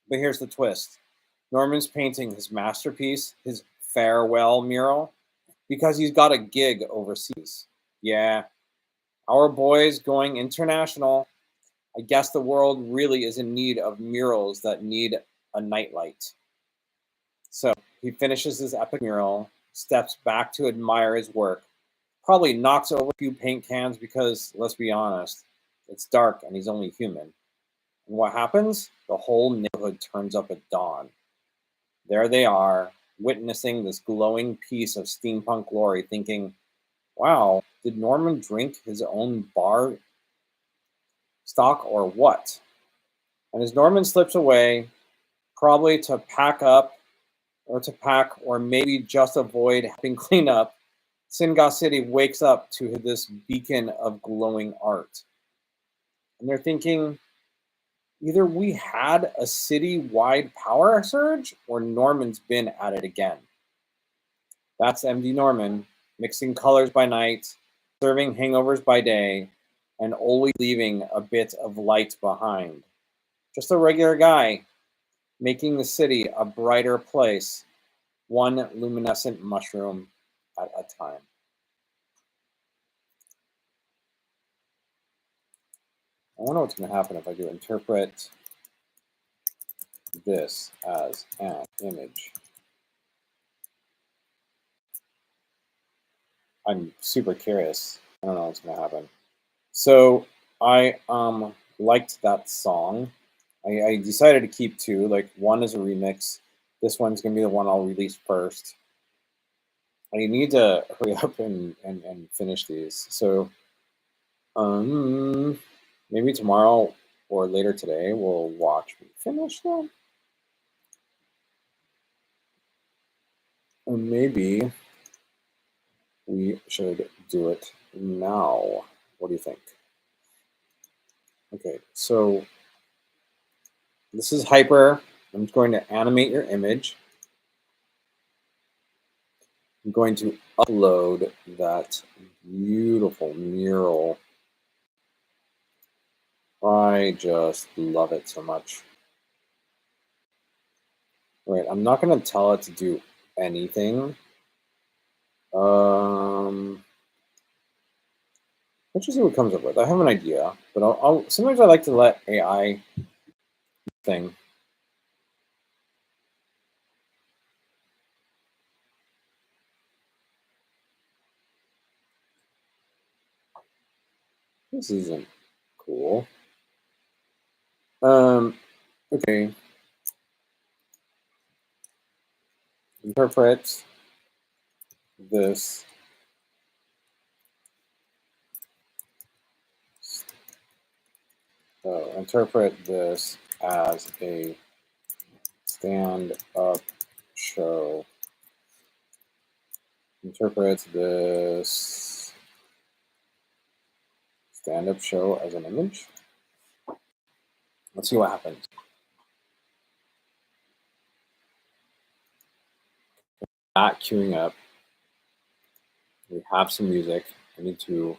But here's the twist: Norman's painting his masterpiece, his farewell mural, because he's got a gig overseas. Yeah, our boy's going international. I guess the world really is in need of murals that need a nightlight. So he finishes his epic mural, steps back to admire his work, probably knocks over a few paint cans because, let's be honest, it's dark and he's only human. And what happens? The whole neighborhood turns up at dawn. There they are, witnessing this glowing piece of steampunk glory, thinking, wow, did Norman drink his own bar stock or what? And as Norman slips away, probably to pack up or maybe just avoid having clean up, Singa City wakes up to this beacon of glowing art. And they're thinking, either we had a city-wide power surge or Norman's been at it again. That's MD Norman, mixing colors by night, serving hangovers by day, and always leaving a bit of light behind. Just a regular guy, making the city a brighter place, one luminescent mushroom at a time. I wonder what's going to happen if I do interpret this as an image. I'm super curious. I don't know what's going to happen. So I liked that song. I decided to keep two. Like, one is a remix. This one's going to be the one I'll release first. I need to hurry up and finish these. So maybe tomorrow or later today we'll watch and finish them. Or maybe we should do it now. What do you think? Okay, so this is Hyper. I'm just going to animate your image. I'm going to upload that beautiful mural. I just love it so much. Right, I'm not going to tell it to do anything. Let's just see what it comes up with. I have an idea, but I'll sometimes I like to let AI thing. This isn't cool. Okay. Interpret this interpret this as a stand-up show. Interpret this stand-up show as an image. Let's see what happens. That queuing up. We have some music. I need to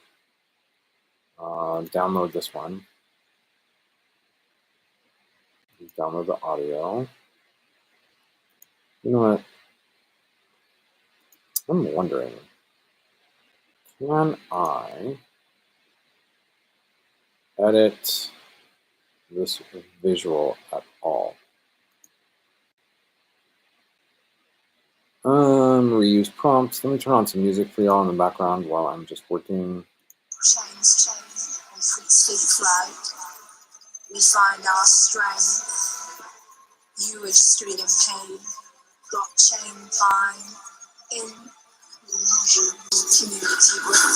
download this one. Download the audio. You know what? I'm wondering, can I edit this visual at all? Reuse prompts. Let me turn on some music for y'all in the background while I'm just working. Chains, on free flight. We find our strength. You is street in pain. Blockchain fine. Illusion. Community with.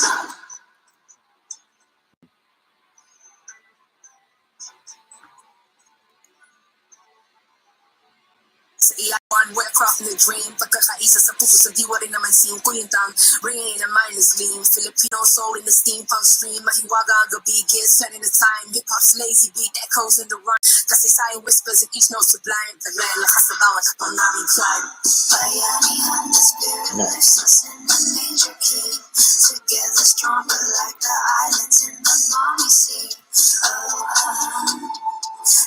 Sa iyawan, aircraft in a dream. Pagkakaisa sa puso sa diwa rin naman siyong kulintang. Ringing in a mindless gleam. Filipino soul in the steampunk stream. Mahiwaga ang gabi, gets set in the time. Hip-hop's lazy beat echoes in the run. Kasi sayang whispers and each note sublime. Taglayan lakas sa bawat hapang naming climb. Bayanihan, the spirit lives us in the major key. Together stronger like the islands in the mommy sea.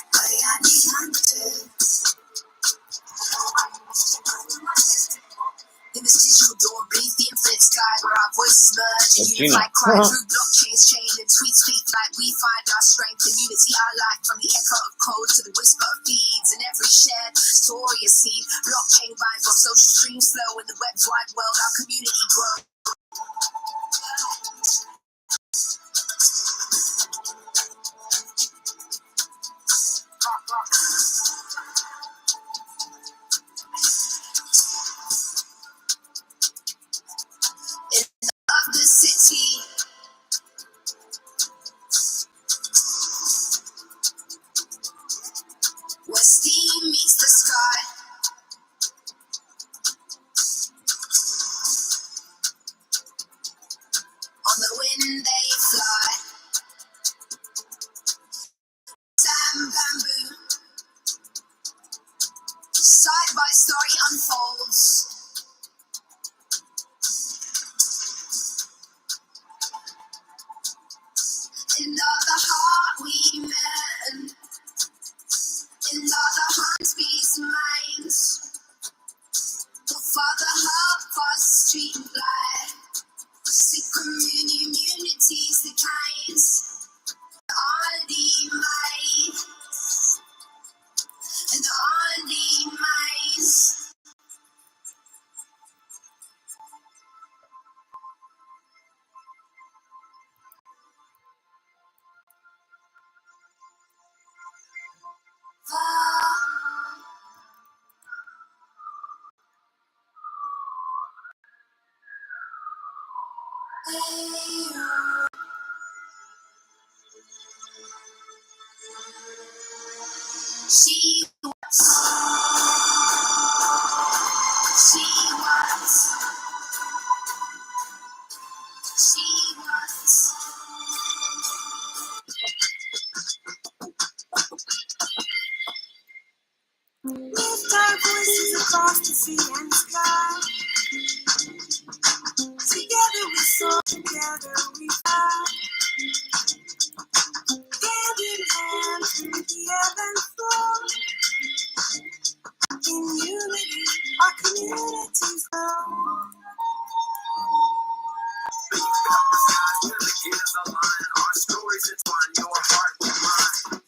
Bayanihan too. In the city, you don't breathe the infinite sky where our voice voices merge and Gina. unify cry through blockchains, chain and tweets speak like we find our strength and unity. Our life from the echo of code to the whisper of feeds, and every shared story is seed. Blockchain binds while social streams flow in the web's wide world. Our community grows. Of the city, where steam meets the sky, on the wind they fly. Sam bamboo, side by story unfolds. In the heart we met, and in the hearts beats minds. The Father help us streamline. See communities the kinds. Only mine, and only mine. She was, she was. Lift our voices across the sea and sky. Together we soar, together we fly. Hand in hand through the ebb and flow. In unity, our communities grow. The gears align, our stories entwine, your heart with mine.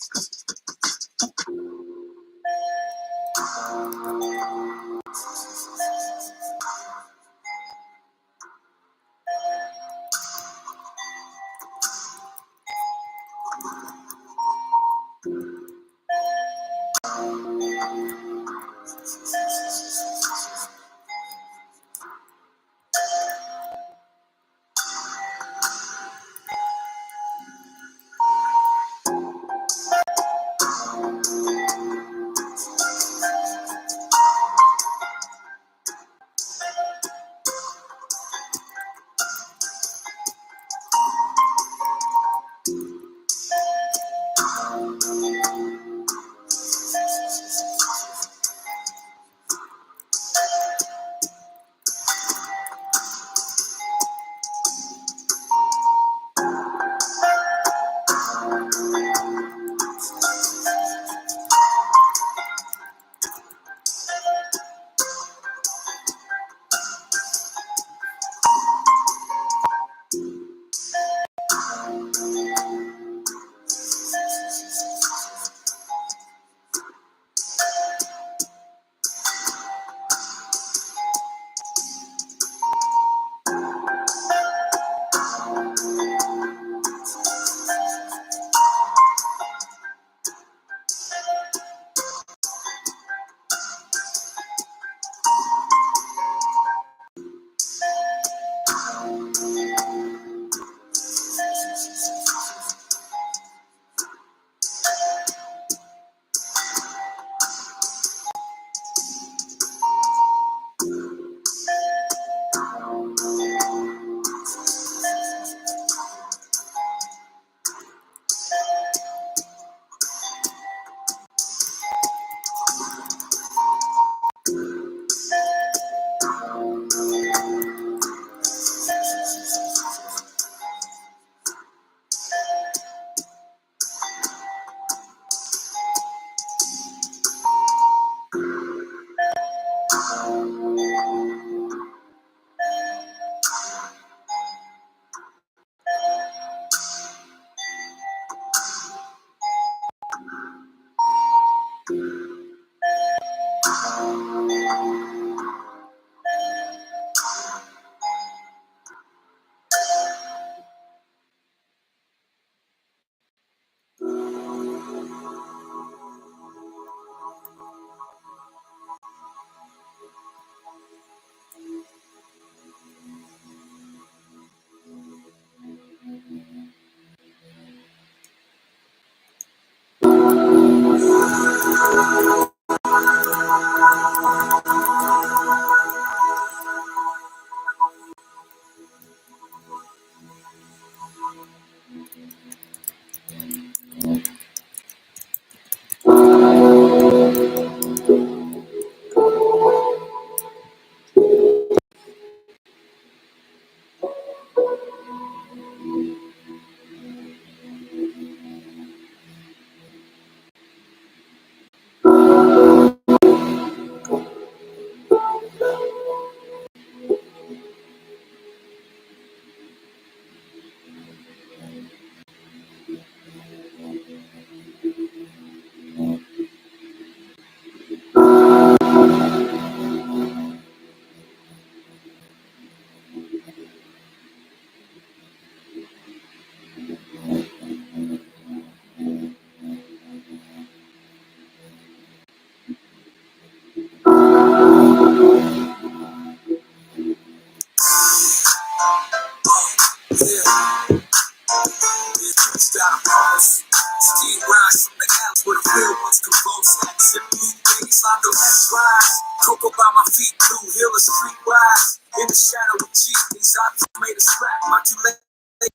Steve rise from the L's where the real ones convulse. Sipping babies like the last rise. Cocoa by my feet, blue hill of street wise. In the shadow of jeepneys, I made a scrap. My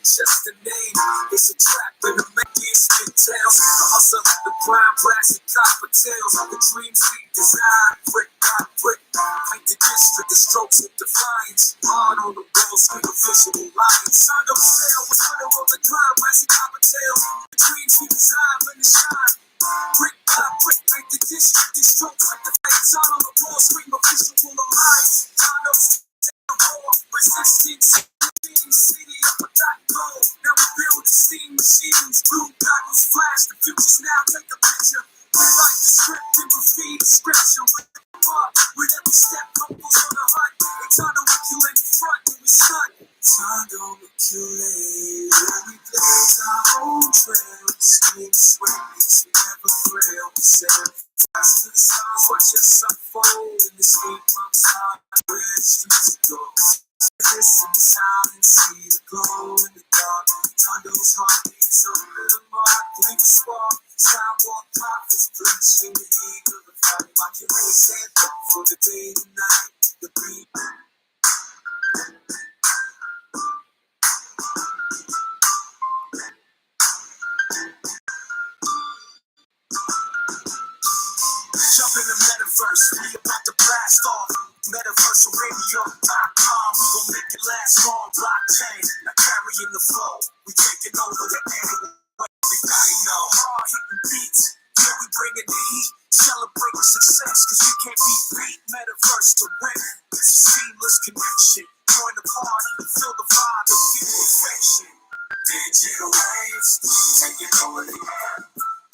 just a name, it's a trap and the making spit tails. The hustle, the crime, brass and copper tails. The dream seek design, brick by brick. Paint the district, the strokes of defiance. Hard on the wall, speak of visual lines. Sun don't sail, with winter on the climb, brass and copper tails. The dreams we design when they shine. Brick by brick, paint the district, these strokes like the flames. Sun on the wall, scream of visual lines. Sun don't sail, resistance. City up a dot gold. Now we build steam machines. Blue goggles flash. The future's now. Take a picture. Rewrite the script and repeat the scripture. With every step, couples on the hunt. It's time to regulate in front when we shut. Time to regulate. Where we blaze our own trail. Scream sweat. We never frail. We sail fast to the stars. Watch us unfold in this steampunk's heart. Red streets of gold. Listen to sound and see the glow in the dark. Condo's heartbeats over the mark. Leave a spark. Sidewalk prophets preaching the heat of the fight. My curate's anthem for the day and night. The beat. Jump in the metaverse. We about to blast off. MetaverseRadio.com. We gon' make it last long. Blockchain, now carrying the flow. We taking over the air. Everybody know. Hard hitting beats. Yeah, we bringing the heat. Celebrating success, cause we can't be beat. Metaverse to win. It's a seamless connection. Join the party. Feel the vibe and feel the affection. Digital waves. Taking over the air.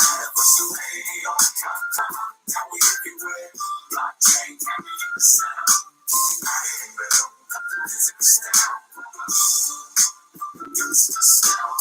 MetaverseRadio.com. Now we everywhere. Blockchain carrying the sound. United in rhythm. Got the music style. Music style.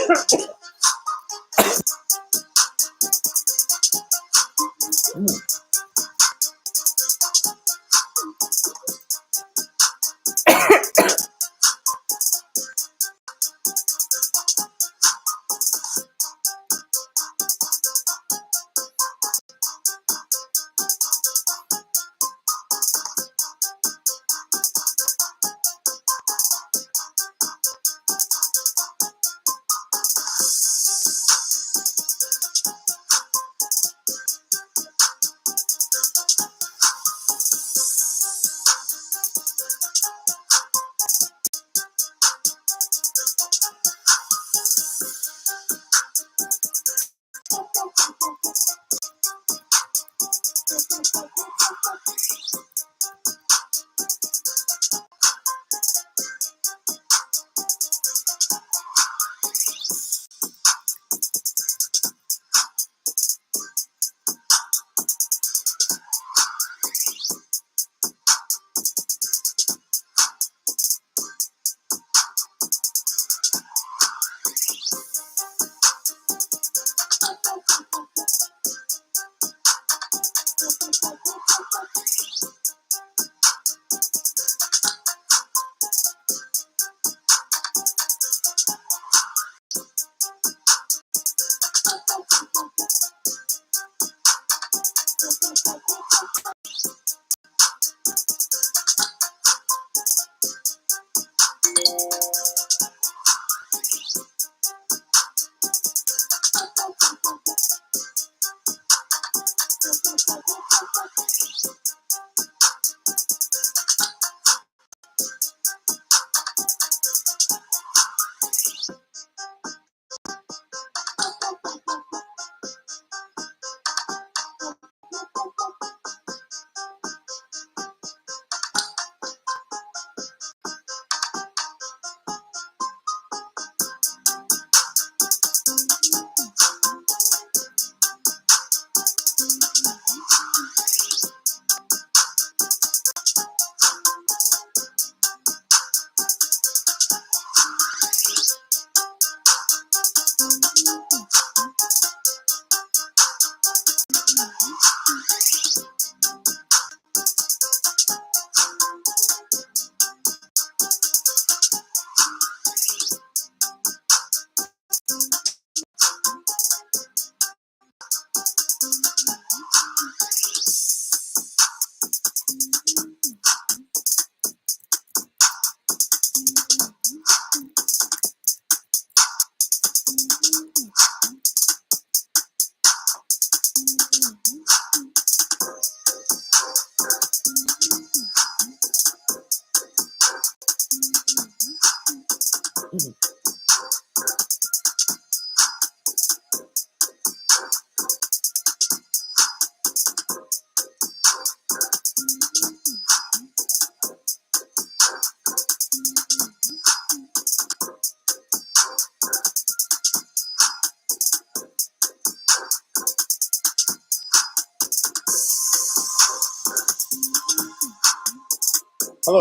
Hello,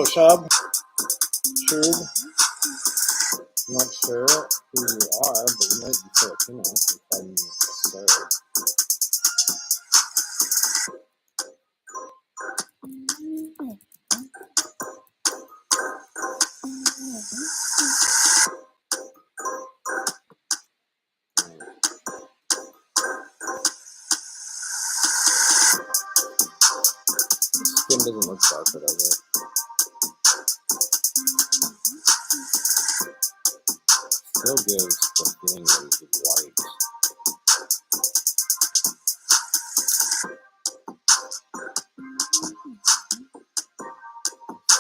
Shub. Shub. I'm not sure who you are, but you might be Filipino if you call me sir. Skin doesn't look darker, does it? Still gives the feeling that it's white.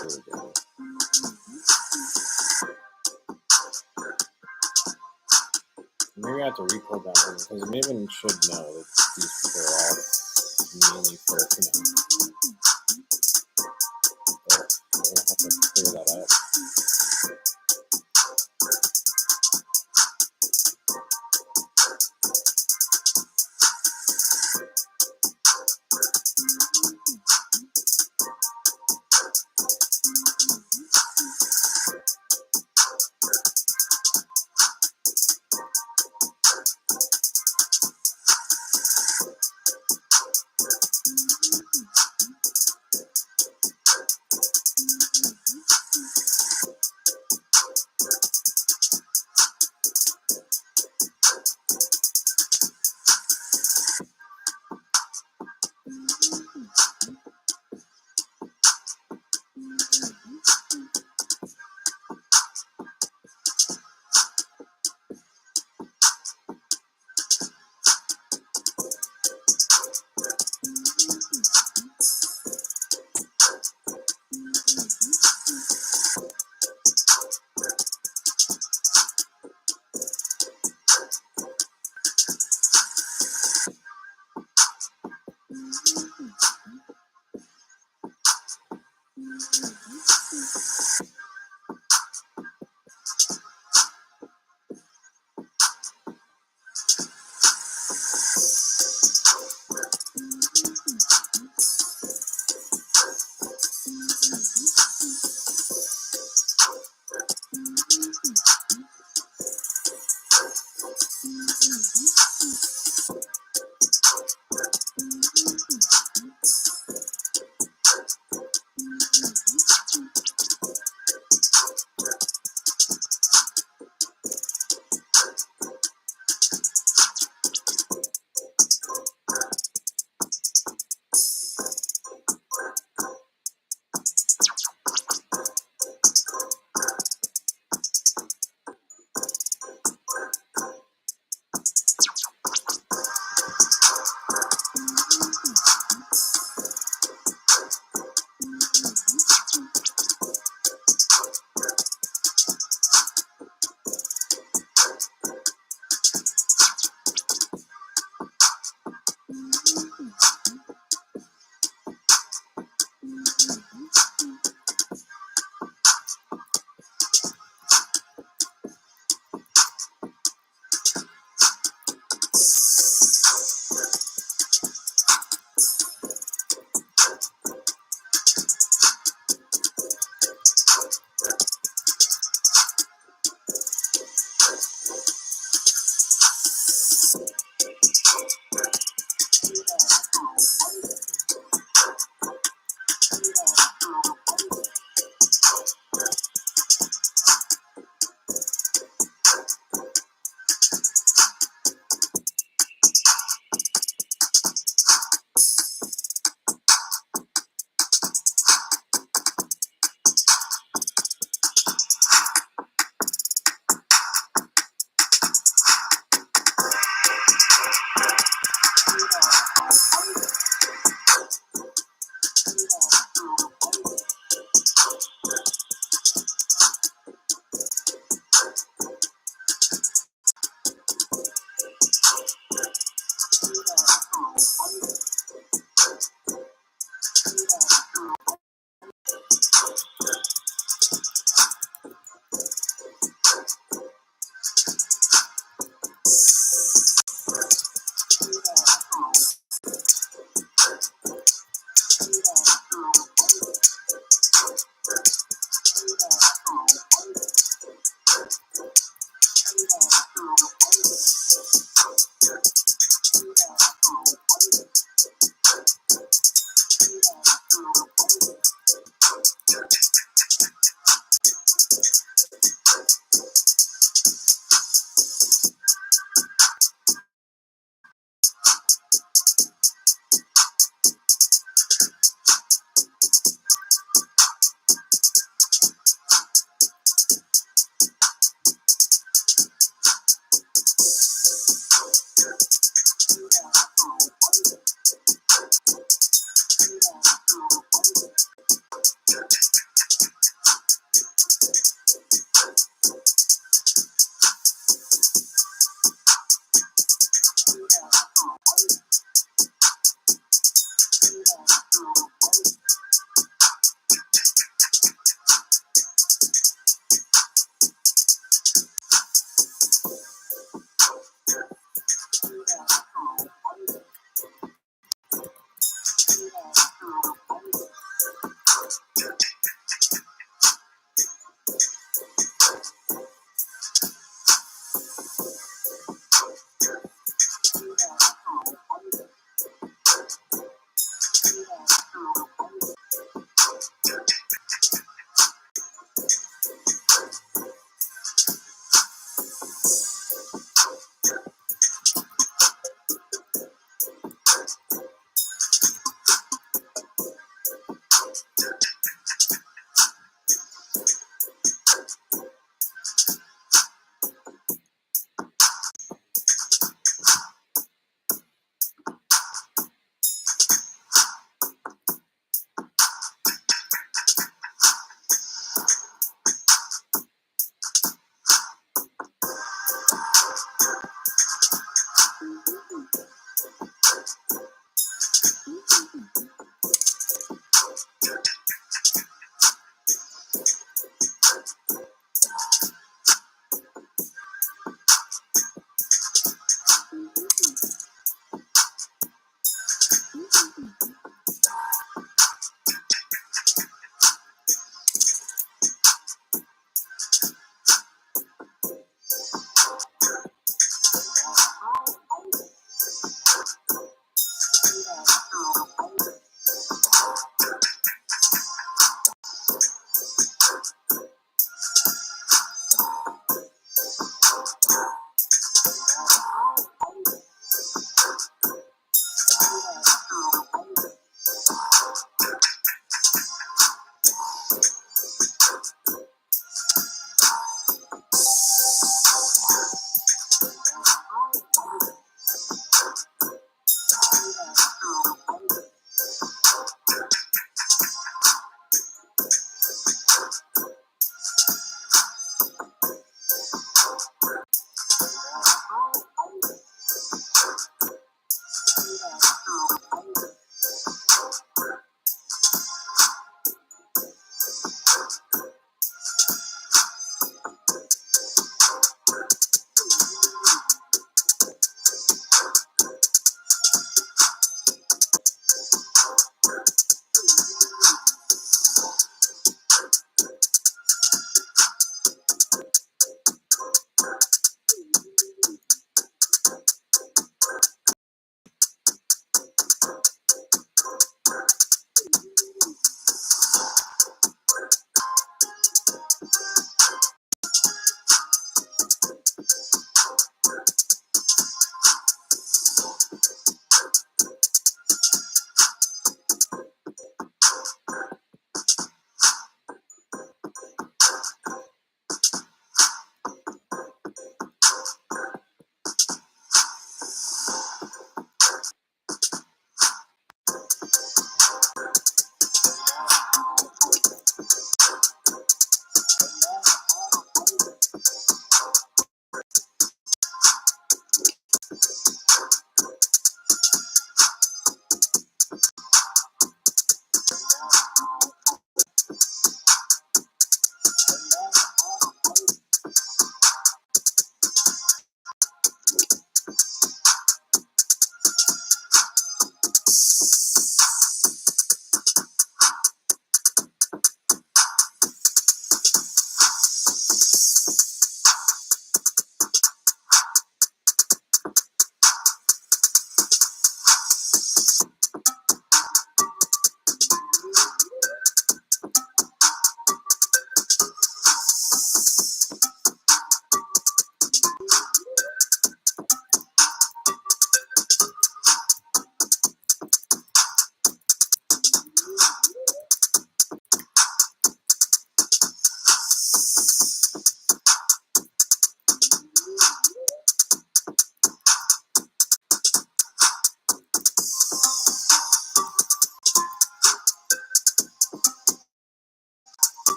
There we go. Maybe I have to recode that one because Maven should know that these people are all mainly Filipino. But we're gonna have to figure that out.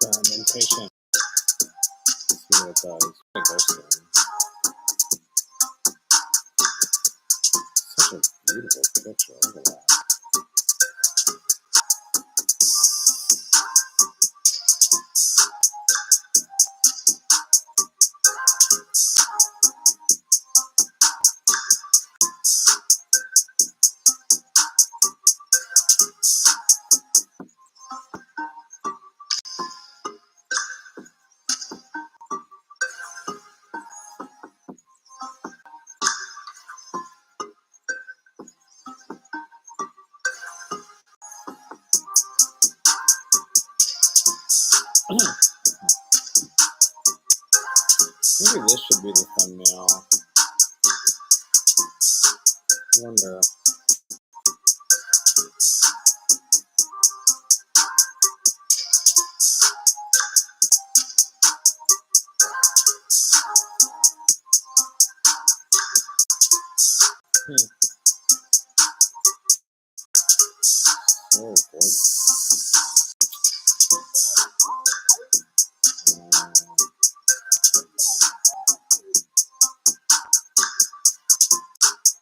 I'm impatient. Let's see what it does. It goes soon. Such a beautiful picture. Look at that. Maybe this should be the thumbnail. I wonder. Oh, gorgeous.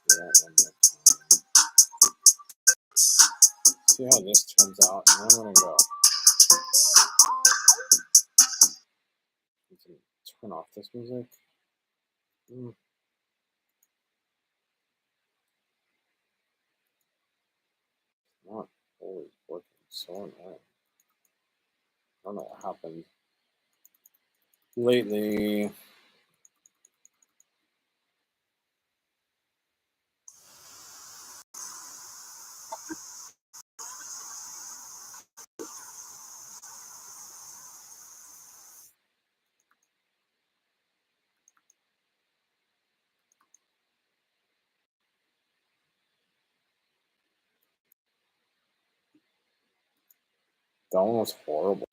That one more time. See how this turns out, and then I'm gonna go. Turn off this music. Not always working. So annoying. I don't know what happened lately. That one was horrible.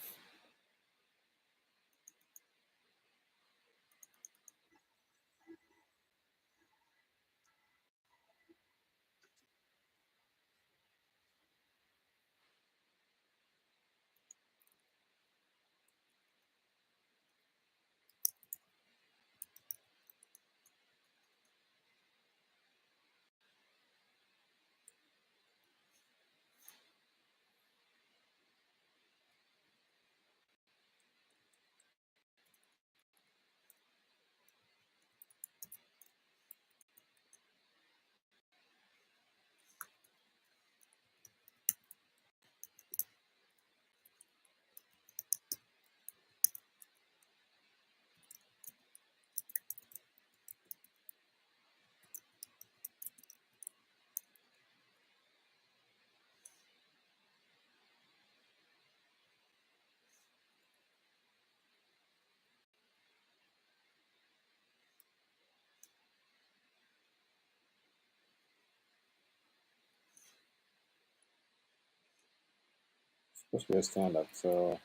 It's supposed to be a stand-up, so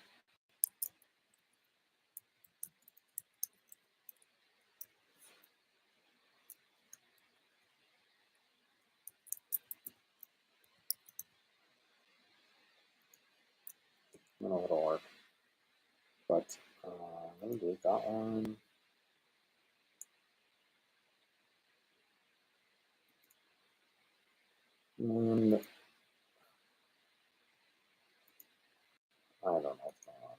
I don't know if it'll work. But let me delete that one. And I don't know what's going on.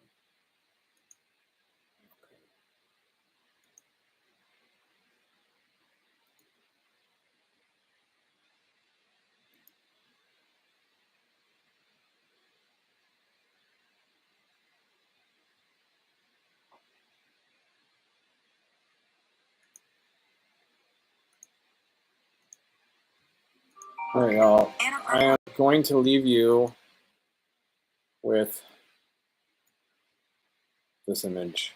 All right, y'all. I am going to leave you with this image.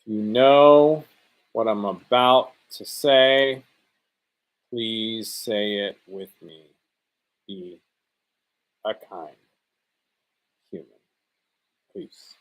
If you know what I'm about to say, please say it with me. Be a kind human. Peace.